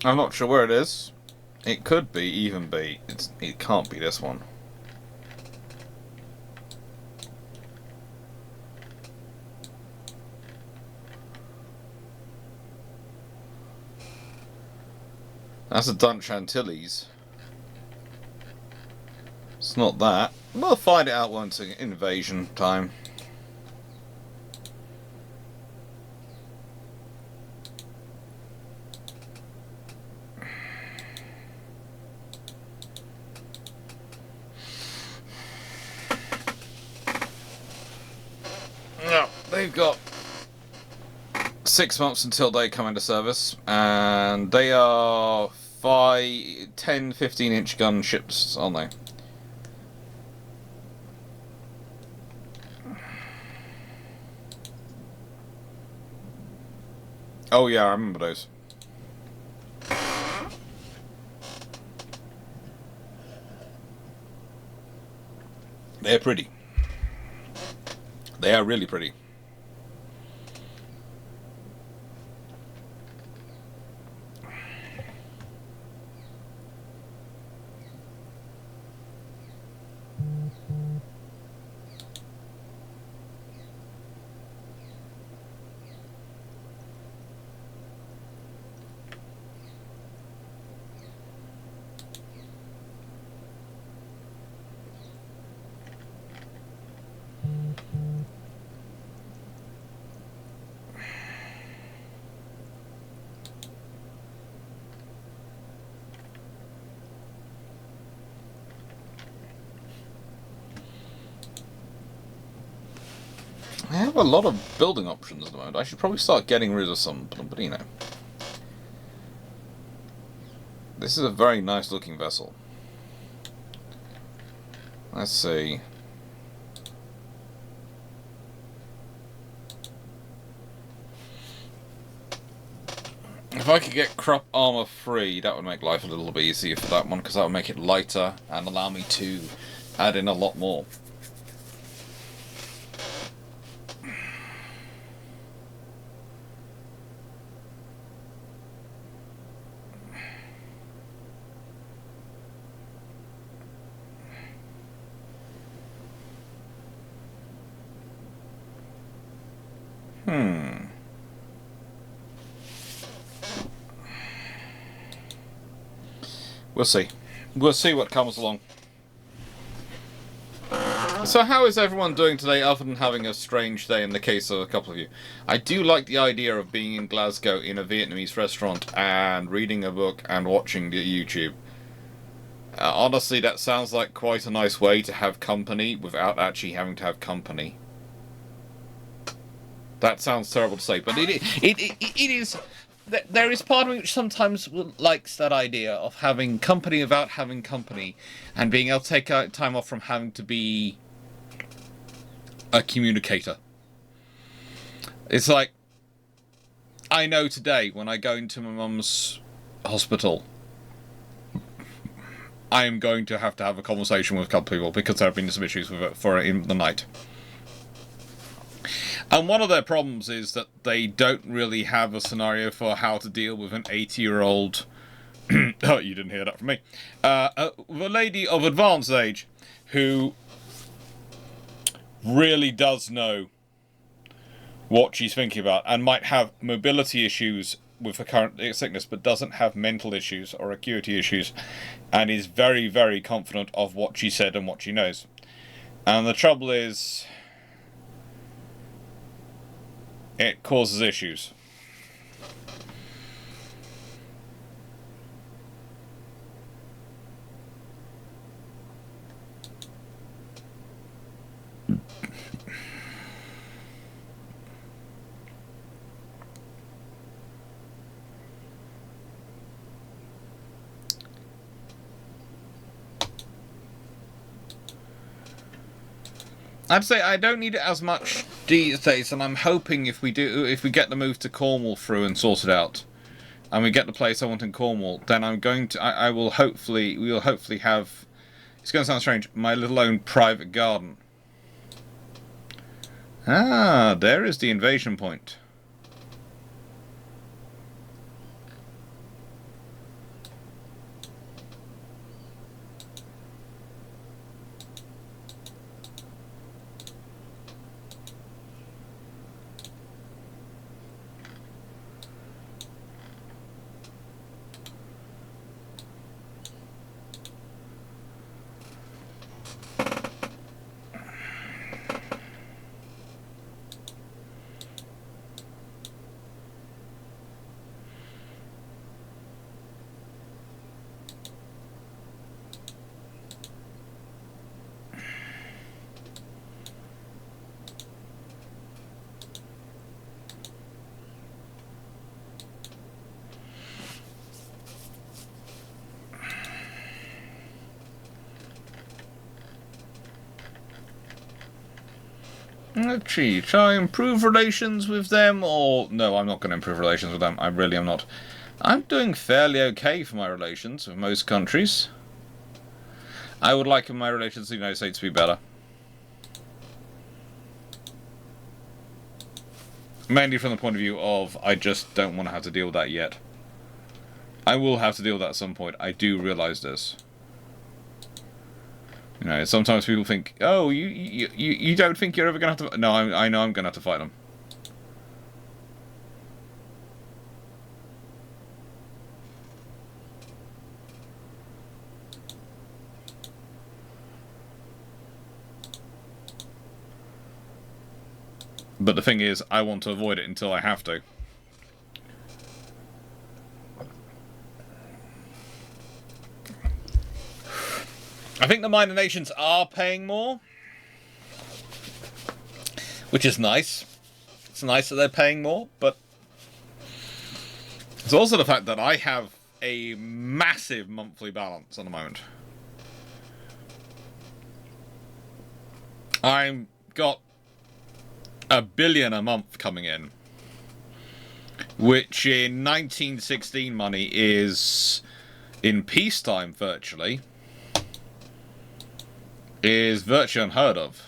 Speaker 1: I'm not sure where it is. It could be, even be. It can't be this one. That's the Dutch Antilles. It's not that. We'll find it out once it's invasion time. No, they've got 6 months until they come into service, and they are 10, 15-inch gun ships, aren't they? Oh yeah, I remember those. They're pretty. They are really pretty. I have a lot of building options at the moment. I should probably start getting rid of some, but you know. This is a very nice looking vessel. Let's see. If I could get crop armor free, that would make life a little bit easier for that one, because that would make it lighter and allow me to add in a lot more. We'll see. We'll see what comes along. So how is everyone doing today, other than having a strange day in the case of a couple of you? I do like the idea of being in Glasgow in a Vietnamese restaurant and reading a book and watching the YouTube. Honestly, that sounds like quite a nice way to have company without actually having to have company. That sounds terrible to say, but it is... There is part of me which sometimes likes that idea of having company without having company, and being able to take time off from having to be a communicator. It's like, I know today when I go into my mum's hospital, I am going to have a conversation with a couple of people because there have been some issues with it for in the night. And one of their problems is that they don't really have a scenario for how to deal with an 80-year-old... oh, you didn't hear that from me. A lady of advanced age who really does know what she's thinking about and might have mobility issues with her current sickness, but doesn't have mental issues or acuity issues, and is very, very confident of what she said and what she knows. And the trouble is, it causes issues. I'd say I don't need it as much these days, and I'm hoping if we get the move to Cornwall through and sort it out, and we get the place I want in Cornwall, then we will hopefully have, it's going to sound strange, my little own private garden. Ah, there is the invasion point. Let's see, shall I improve relations with them, or... No, I'm not going to improve relations with them. I really am not. I'm doing fairly okay for my relations with most countries. I would like my relations with the United States to be better. Mainly from the point of view of, I just don't want to have to deal with that yet. I will have to deal with that at some point. I do realise this. You know, sometimes people think, oh, you don't think you're ever going to have to... No, I know I'm going to have to fight them. But the thing is, I want to avoid it until I have to. I think the minor nations are paying more, which is nice. It's nice that they're paying more, but it's also the fact that I have a massive monthly balance at the moment. I've got $1 billion a month coming in, which in 1916 money is, in peacetime virtually, is virtually unheard of.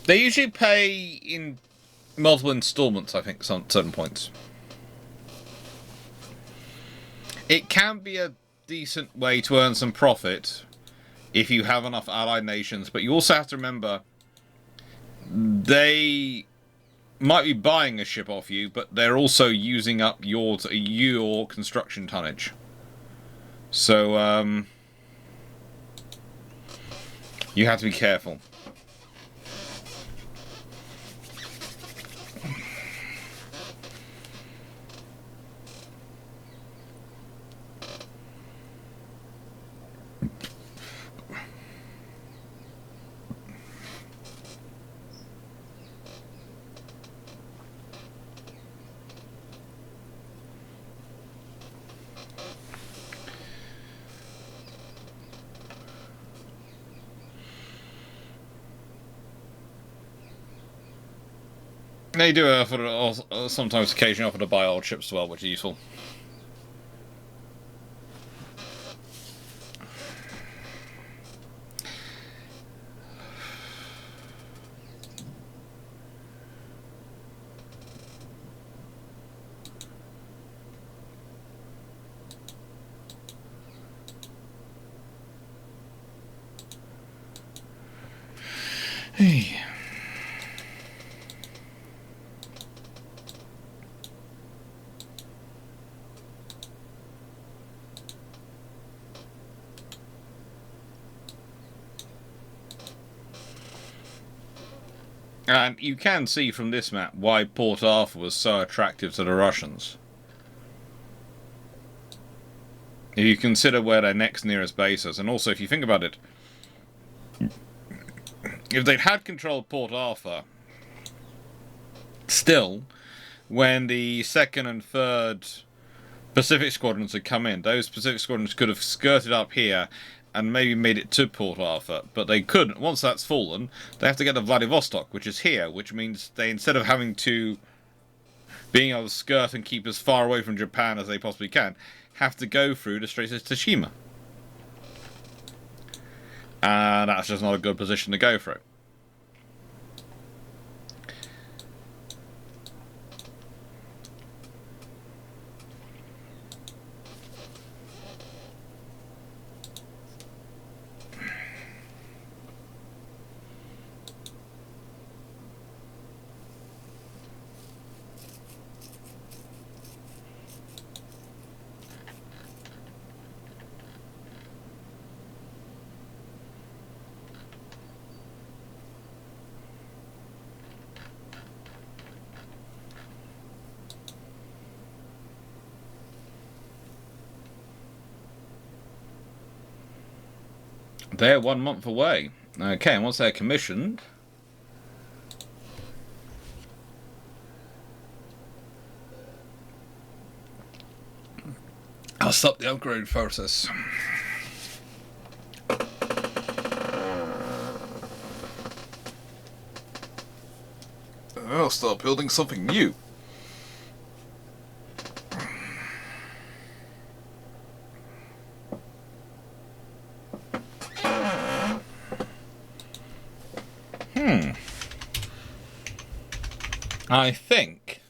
Speaker 1: They usually pay in multiple installments, I think, some certain points. It can be a decent way to earn some profit if you have enough allied nations, but you also have to remember they might be buying a ship off you, but they're also using up your construction tonnage. So, you have to be careful. They do sometimes occasionally offer to buy old ships as well, which is useful. Hey. And you can see from this map why Port Arthur was so attractive to the Russians. If you consider where their next nearest base is, and also if you think about it, if they'd had control of Port Arthur, still, when the 2nd and 3rd Pacific Squadrons had come in, those Pacific Squadrons could have skirted up here and maybe made it to Port Arthur, but they couldn't. Once that's fallen, they have to get to Vladivostok, which is here, which means they, instead of having to being able to skirt and keep as far away from Japan as they possibly can, have to go through the Straits of Tsushima. And that's just not a good position to go through. They're 1 month away. Okay, and once they're commissioned, I'll stop the upgrade process. I'll start building something new. I think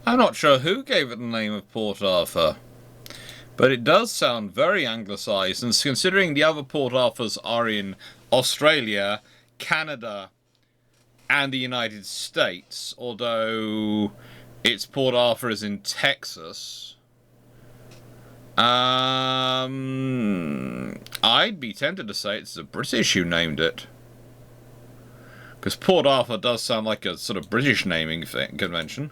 Speaker 1: I'm not sure who gave it the name of Port Arthur, but it does sound very anglicised, and considering the other Port Arthurs are in Australia, Canada, and the United States, although its Port Arthur is in Texas, I'd be tempted to say it's the British who named it. Because Port Arthur does sound like a sort of British naming convention.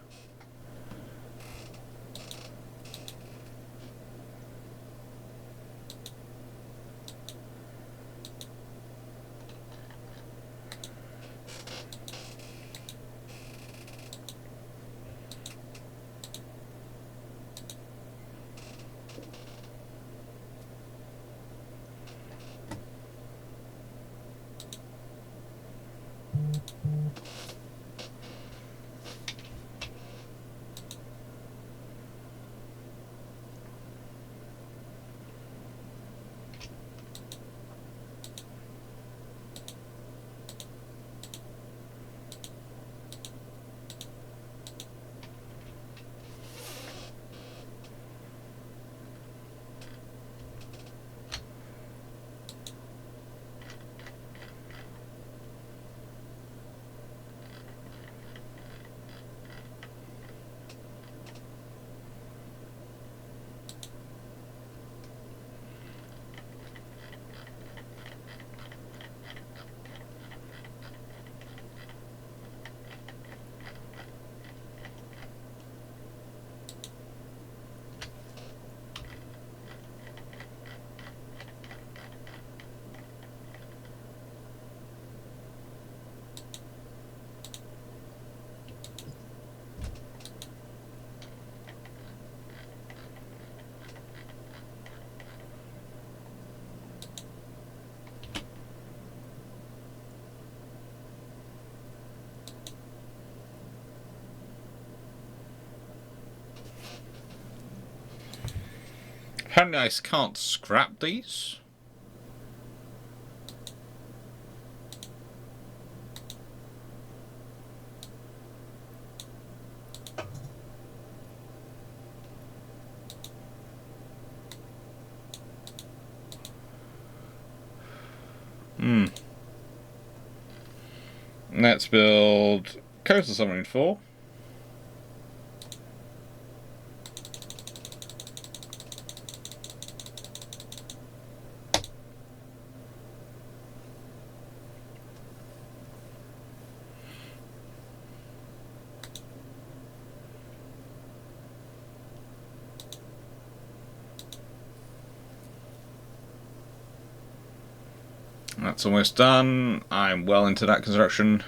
Speaker 1: Apparently I can't scrap these. Let's build Coastal Submarine 4. That's almost done. I'm well into that construction.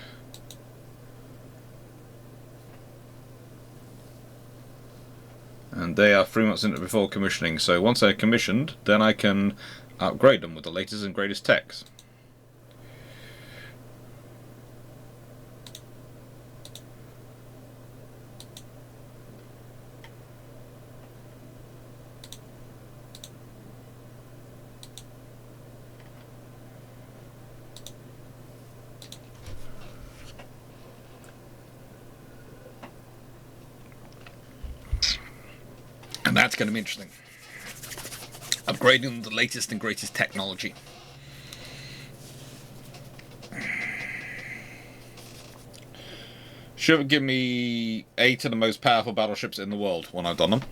Speaker 1: And they are 3 months into before commissioning, so once they're commissioned, then I can upgrade them with the latest and greatest techs. And that's going to be interesting. Upgrading the latest and greatest technology. Should give me 8 of the most powerful battleships in the world when I've done them.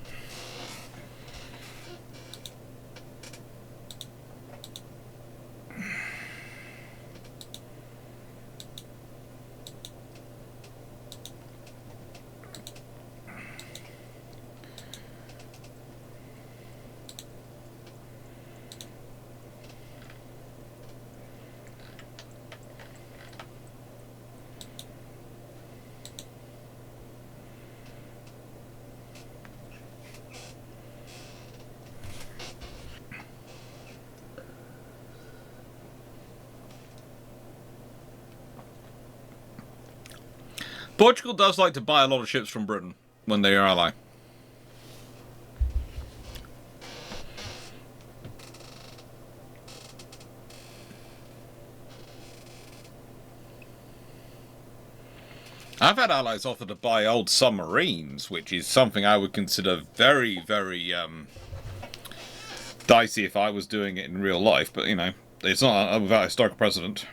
Speaker 1: Portugal does like to buy a lot of ships from Britain when they are ally. I've had allies offer to buy old submarines, which is something I would consider very, very dicey if I was doing it in real life. But, you know, it's not without historical precedent.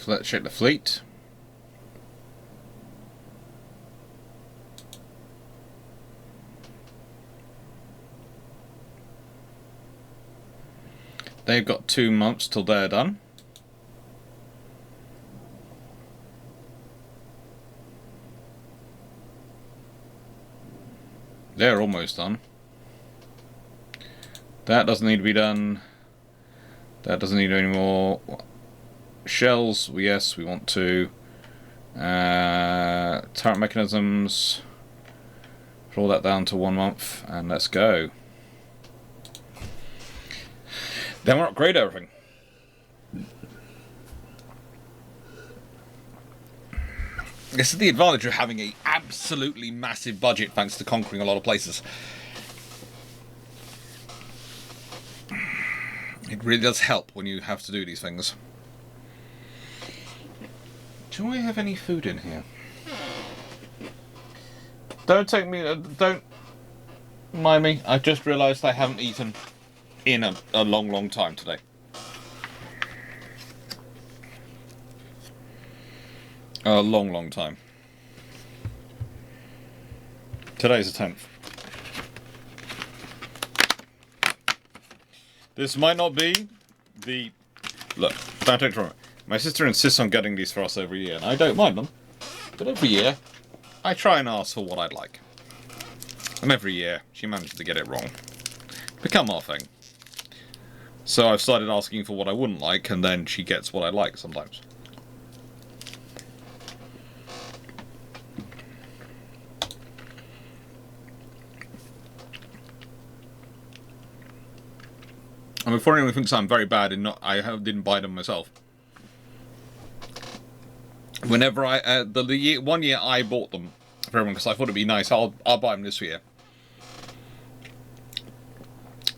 Speaker 1: Let's check the fleet. They've got 2 months till they're done. They're almost done. That doesn't need to be done. That doesn't need any more. Shells, yes, we want to. Turret mechanisms. Draw that down to 1 month, and let's go. Then we'll upgrade everything. This is the advantage of having an absolutely massive budget thanks to conquering a lot of places. It really does help when you have to do these things. Do I have any food in here? Don't take me... don't mind me. I just realised I haven't eaten in a long, long time today. A long, long time. Today's the 10th. This might not be the... Look, don't take it from me. My sister insists on getting these for us every year, and I don't mind them. But every year, I try and ask for what I'd like. And every year, she manages to get it wrong. Become our thing. So I've started asking for what I wouldn't like, and then she gets what I like sometimes. And before anyone thinks I'm very bad in didn't buy them myself. Whenever one year I bought them for everyone because I thought it'd be nice, I'll buy them this year.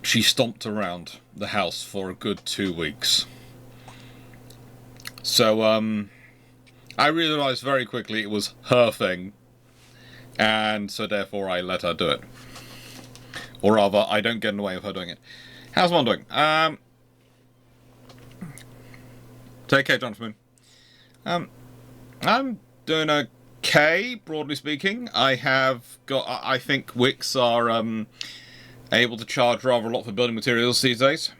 Speaker 1: She stomped around the house for a good 2 weeks. So I realised very quickly it was her thing, and so therefore I let her do it. Or rather, I don't get in the way of her doing it. How's Mom doing? Take care, Jonathan. I'm doing okay, broadly speaking. I think Wix are able to charge rather a lot for building materials these days.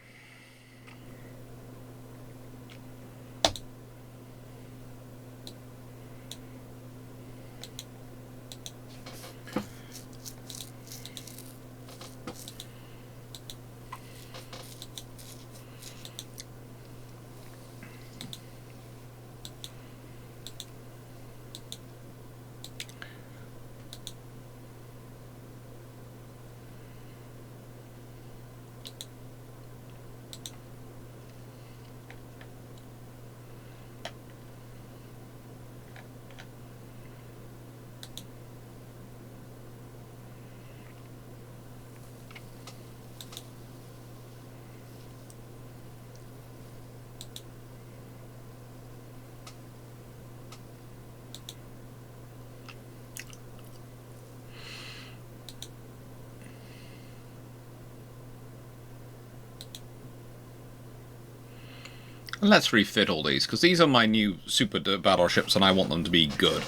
Speaker 1: Let's refit all these, because these are my new super battleships and I want them to be good.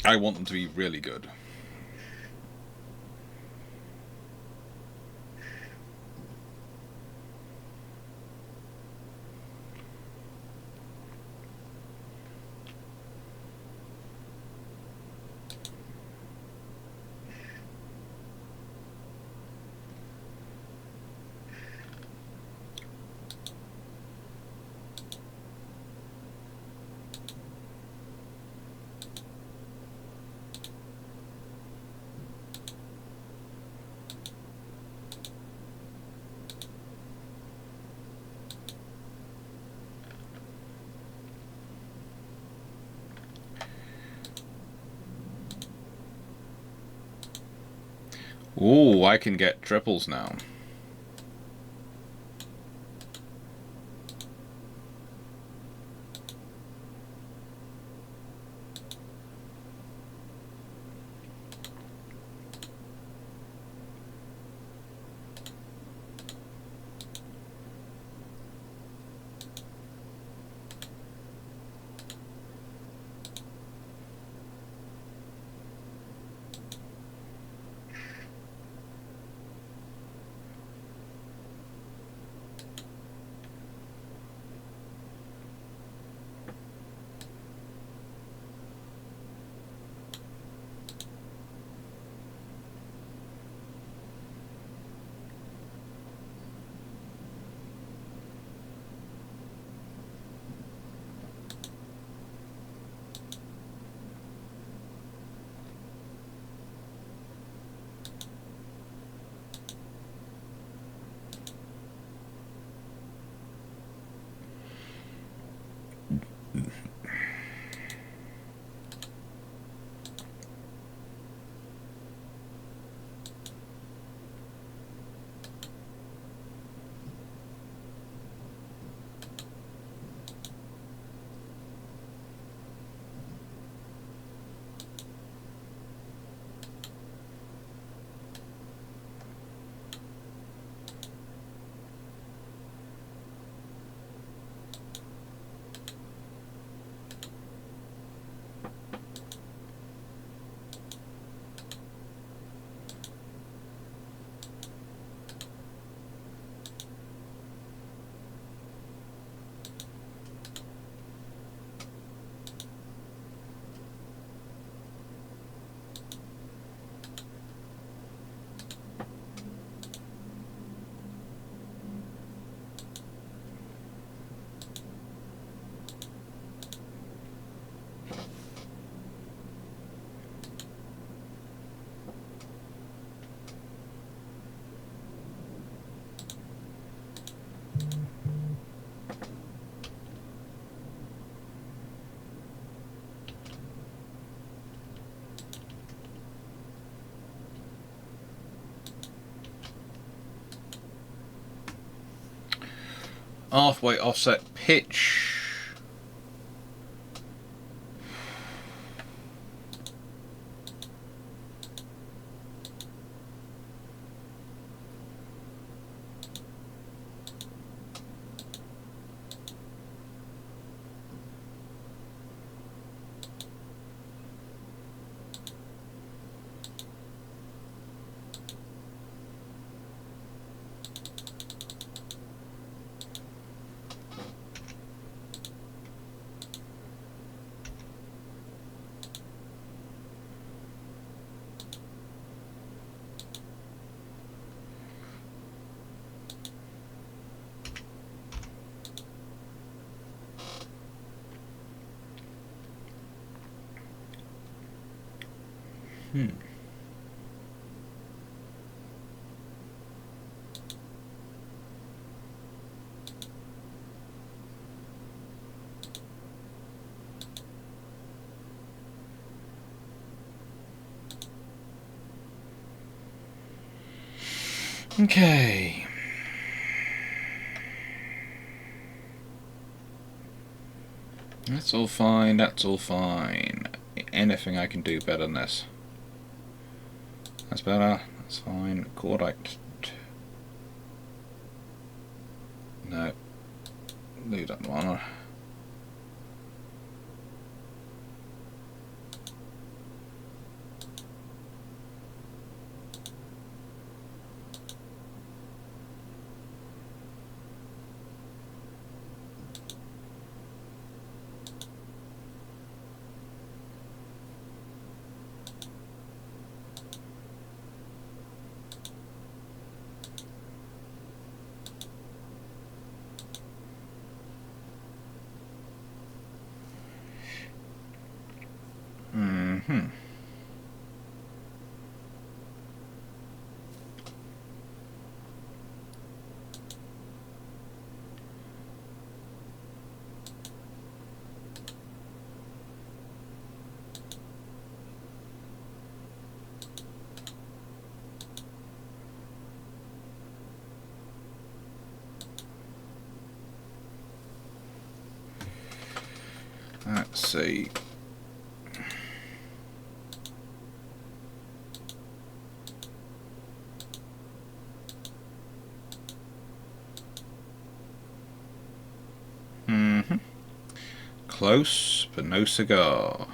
Speaker 1: I want them to be really good. Ooh, I can get triples now. Halfway offset pitch. Okay. That's all fine, that's all fine. Anything I can do better than this. That's better, that's fine. Correct. No. Leave that one. Let's see. Close, but no cigar.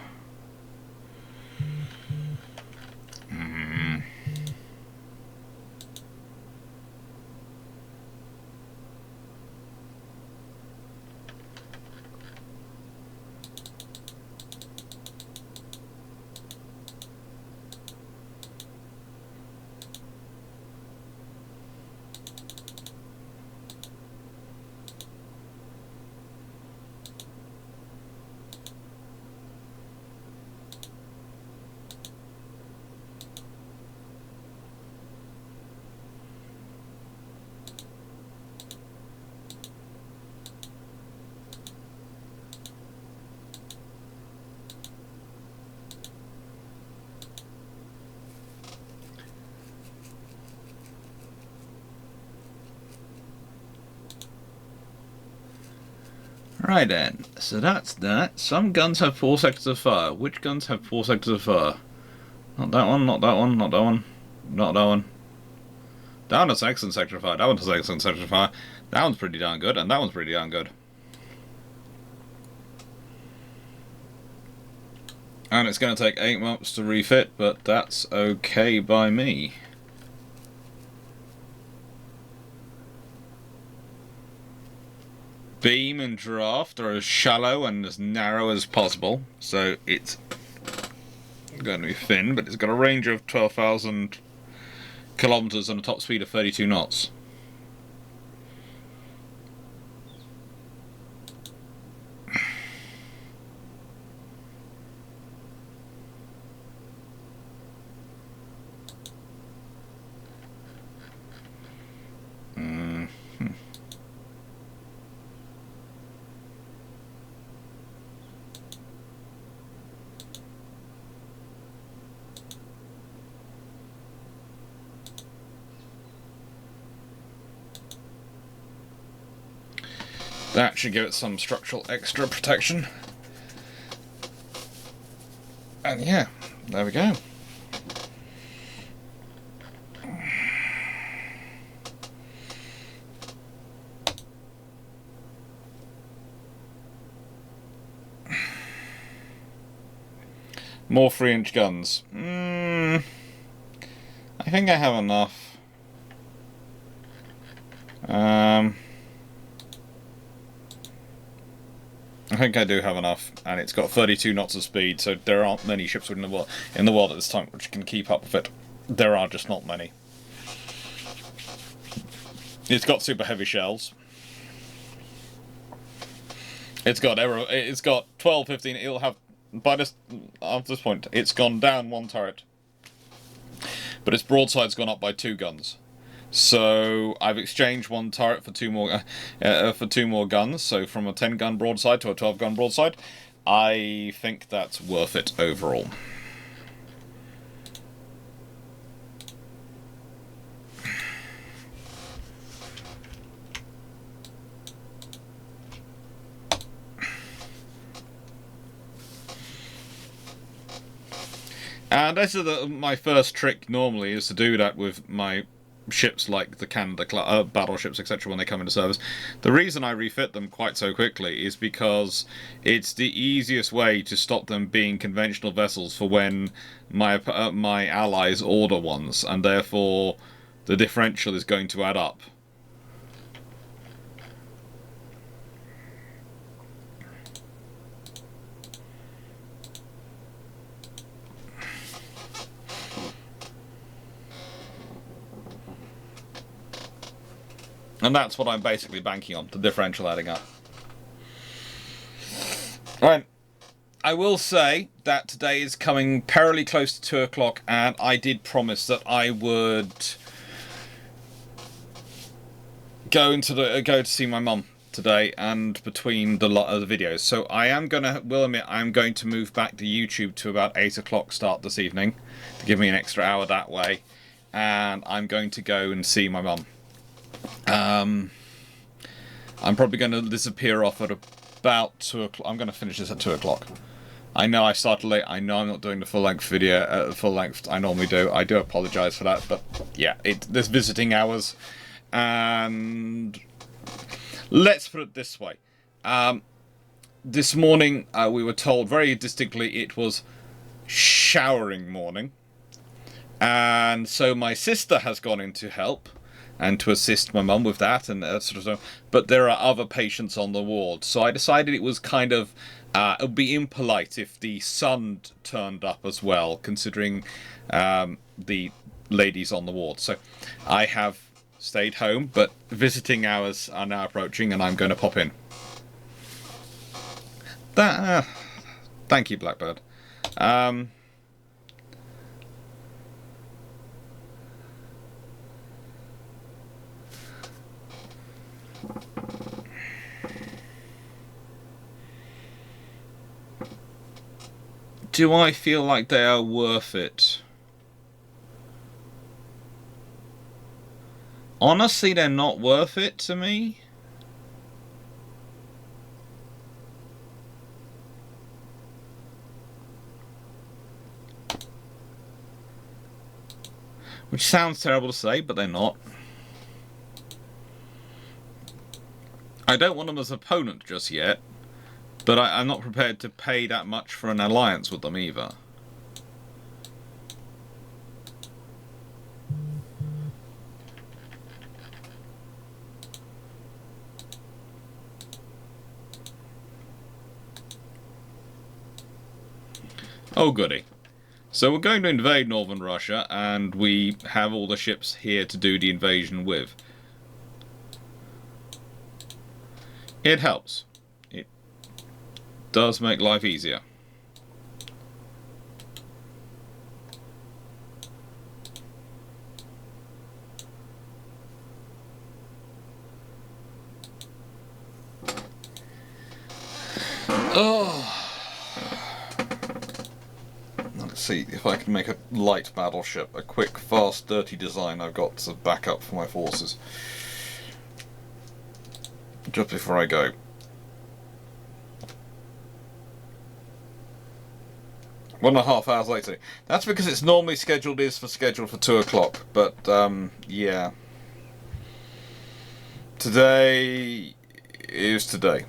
Speaker 1: Right then, so that's that. Some guns have 4 sectors of fire. Which guns have 4 sectors of fire? Not that one, not that one, not that one, not that one. That one has excellent sector of fire, that one has excellent sector of fire. That one's pretty darn good, and that one's pretty darn good. And it's going to take 8 months to refit, but that's okay by me. Beam and draft are as shallow and as narrow as possible, so it's going to be thin, but it's got a range of 12,000 kilometers and a top speed of 32 knots. That should give it some structural extra protection. And yeah, there we go. More 3-inch guns. I think I have enough. I think I do have enough, and it's got 32 knots of speed, so there aren't many ships in the world at this time which can keep up with it. There are just not many. It's got super heavy shells. It's got 12, 15. It'll have by this at this point. It's gone down 1 turret, but its broadside's gone up by 2 guns. So I've exchanged 1 turret for 2 more guns. So from a 10-gun broadside to a 12-gun broadside, I think that's worth it overall. And this is my first trick normally, is to do that with my ships like the Canada battleships, etc. when they come into service. The reason I refit them quite so quickly is because it's the easiest way to stop them being conventional vessels for when my allies order ones, and therefore the differential is going to add up. And that's what I'm basically banking on, the differential adding up. Right. I will say that today is coming perilously close to 2 o'clock, and I did promise that I would go to see my mum today, and between the videos. So will admit I'm going to move back to YouTube to about 8 o'clock start this evening, to give me an extra hour that way, and I'm going to go and see my mum. I'm probably going to disappear off at about 2 o'clock. I'm going to finish this at 2 o'clock. I know I started late. I know I'm not doing the full-length video, full-length I normally do. I do apologise for that, but yeah, there's visiting hours. And let's put it this way. This morning, we were told very distinctly it was showering morning. And so my sister has gone in to help and to assist my mum with that and sort of stuff. But there are other patients on the ward, so I decided it was kind of it would be impolite if the sun turned up as well, considering the ladies on the ward. So I have stayed home, but visiting hours are now approaching, and I'm going to pop in. Thank you, Blackbird. Do I feel like they are worth it? Honestly, they're not worth it to me. Which sounds terrible to say, but they're not. I don't want them as an opponent just yet, but I'm not prepared to pay that much for an alliance with them either. Oh goody. So we're going to invade northern Russia, and we have all the ships here to do the invasion with. It helps. It does make life easier. Oh. Let's see if I can make a light battleship. A quick, fast, dirty design I've got to back up for my forces. just before I go. One and a half hours later. That's because it's normally scheduled for 2 o'clock. But, yeah. Today is today.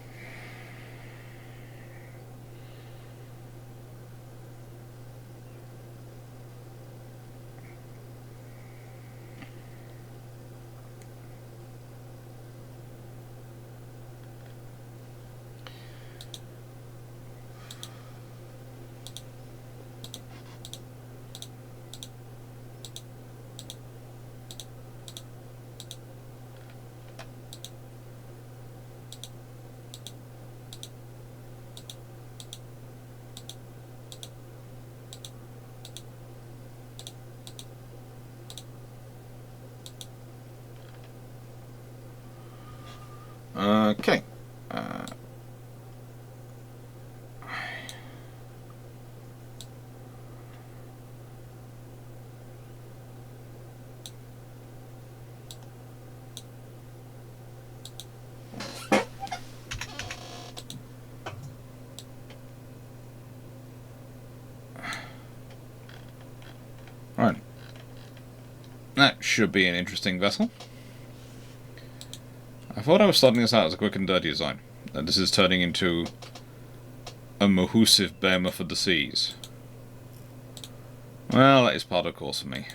Speaker 1: Okay. Right. That should be an interesting vessel. I thought I was starting this out as a quick and dirty design. And this is turning into a mahoosive behemoth of the seas. Well, that is part of course for me.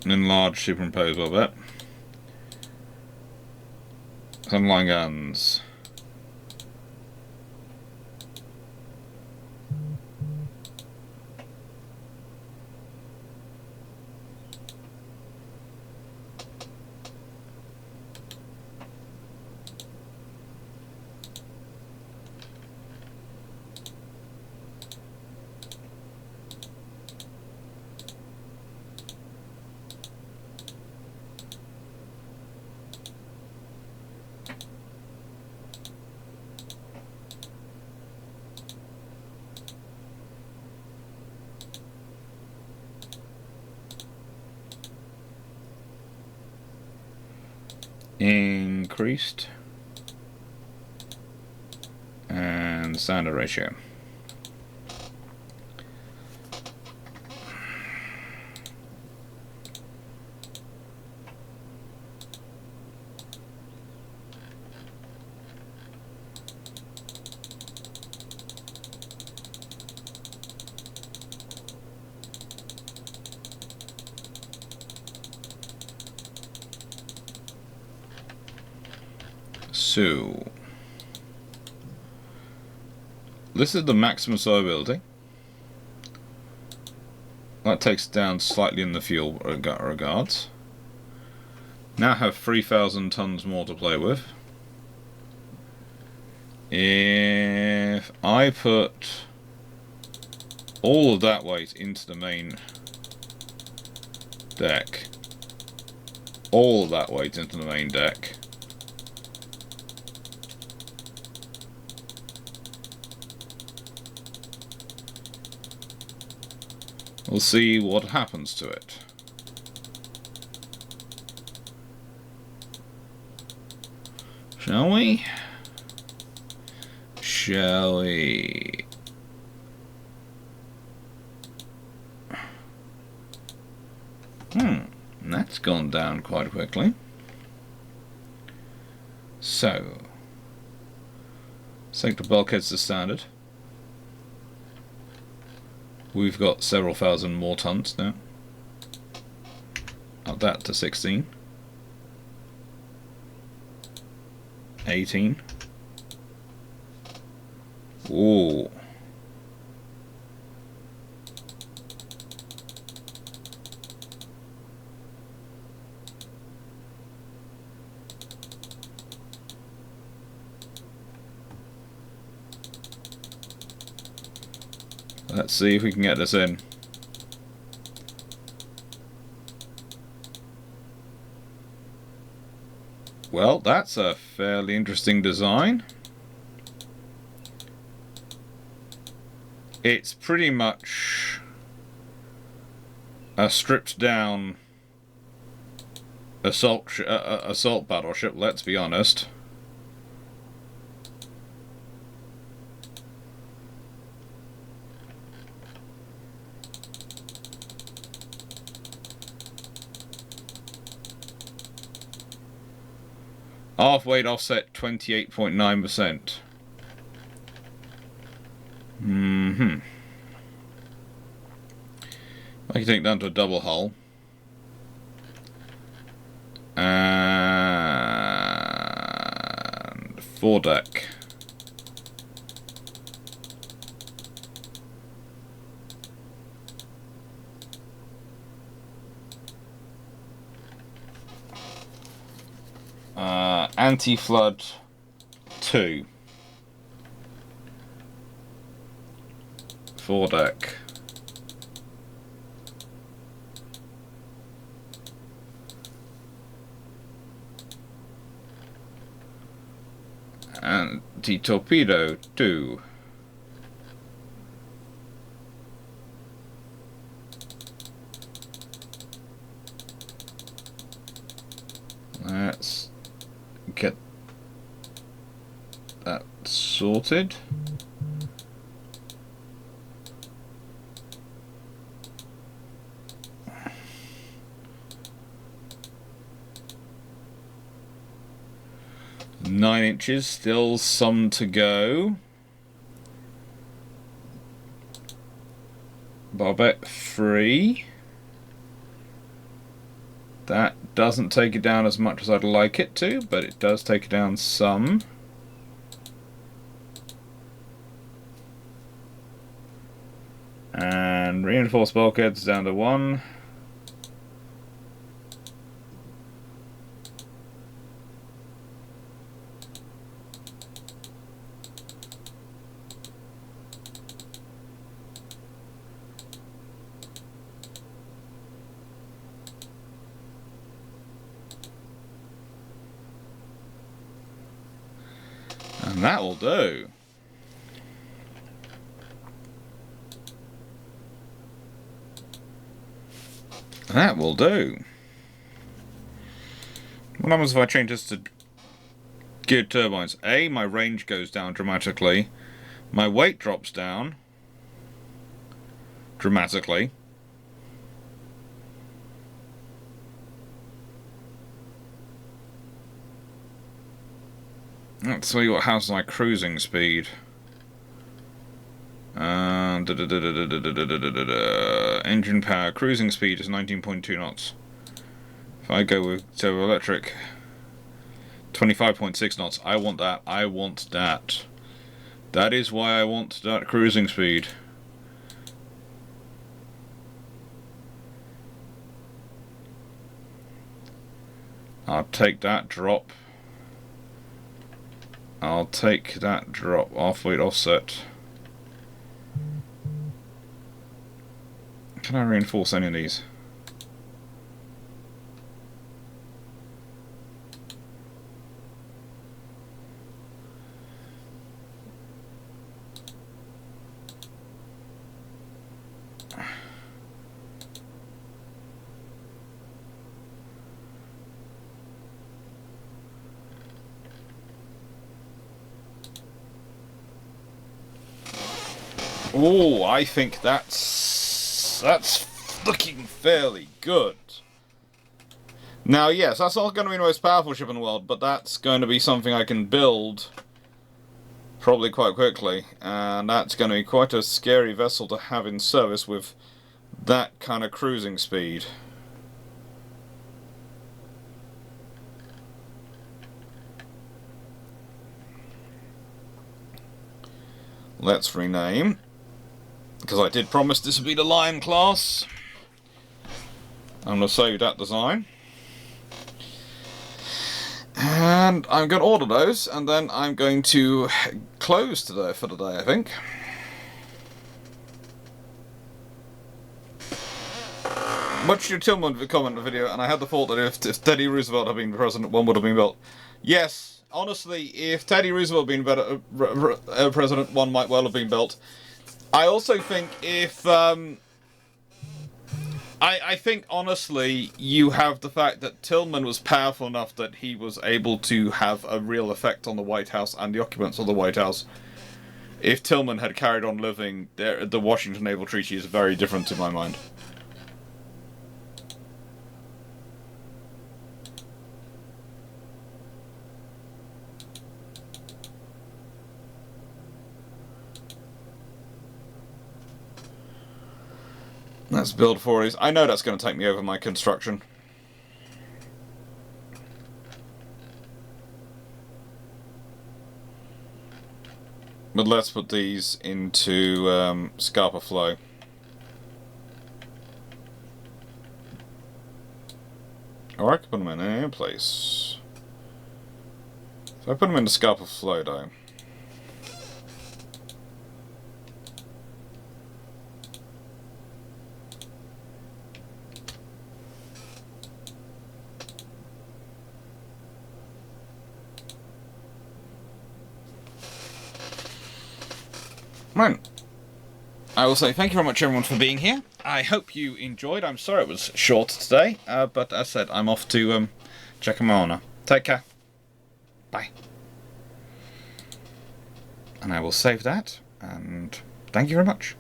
Speaker 1: Enlarge, superimpose a little bit. Some line guns. Increased. And standard ratio. So, this is the maximum survivability. That takes down slightly in the fuel regards. Now have 3,000 tons more to play with. If I put all of that weight into the main deck, all of that weight into the main deck, we'll see what happens to it. Shall we? Shall we? That's gone down quite quickly. So, take the bulkheads to standard. We've got several thousand more tons now. Up that to 16. 18. Ooh. Let's see if we can get this in. Well, that's a fairly interesting design. It's pretty much a stripped down assault battleship, let's be honest. Half weight offset 28.9%. I can take it down to a double hull. And foredeck. Anti-flood 2. Foredeck. Anti-torpedo 2. Let's get that sorted. Nine inches, still some to go. Barbette 3. That doesn't take it down as much as I'd like it to, but it does take it down some. And reinforced bulkheads down to 1. And that will do. That will do. What happens if I change this to geared turbines? A, my range goes down dramatically. My weight drops down dramatically. Let's see what has my cruising speed. Engine power, cruising speed is 19.2 knots. If I go with turbo electric, 25.6 knots. I want that. I want that. That is why I want that cruising speed. I'll take that drop. I'll take that drop. Half-weight offset. Can I reinforce any of these? Oh, I think that's looking fairly good. Now, yes, that's not going to be the most powerful ship in the world, but that's going to be something I can build probably quite quickly, and that's going to be quite a scary vessel to have in service with that kind of cruising speed. Let's rename, because I did promise this would be the Lion class. I'm going to save that design. And I'm going to order those, and then I'm going to close today for the day, I think. Watched your Tillman comment the video, and I had the thought that if Teddy Roosevelt had been president, one would have been built. Yes, honestly, if Teddy Roosevelt had been president, one might well have been built. I also think if I think honestly, you have the fact that Tillman was powerful enough that he was able to have a real effect on the White House and the occupants of the White House. If Tillman had carried on living, the Washington Naval Treaty is very different to my mind. Let's build 4 I know that's going to take me over my construction. But let's put these into Scarpa Flow. Or I could put them in any place. So I put them into Scarpa Flow though. Right. I will say thank you very much everyone for being here. I hope you enjoyed. I'm sorry it was short today, but as I said, I'm off to check my owner. Take care. Bye. And I will save that, and thank you very much.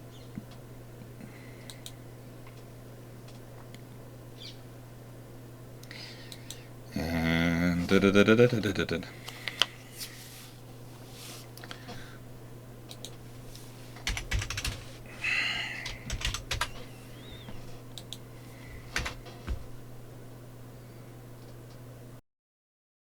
Speaker 1: And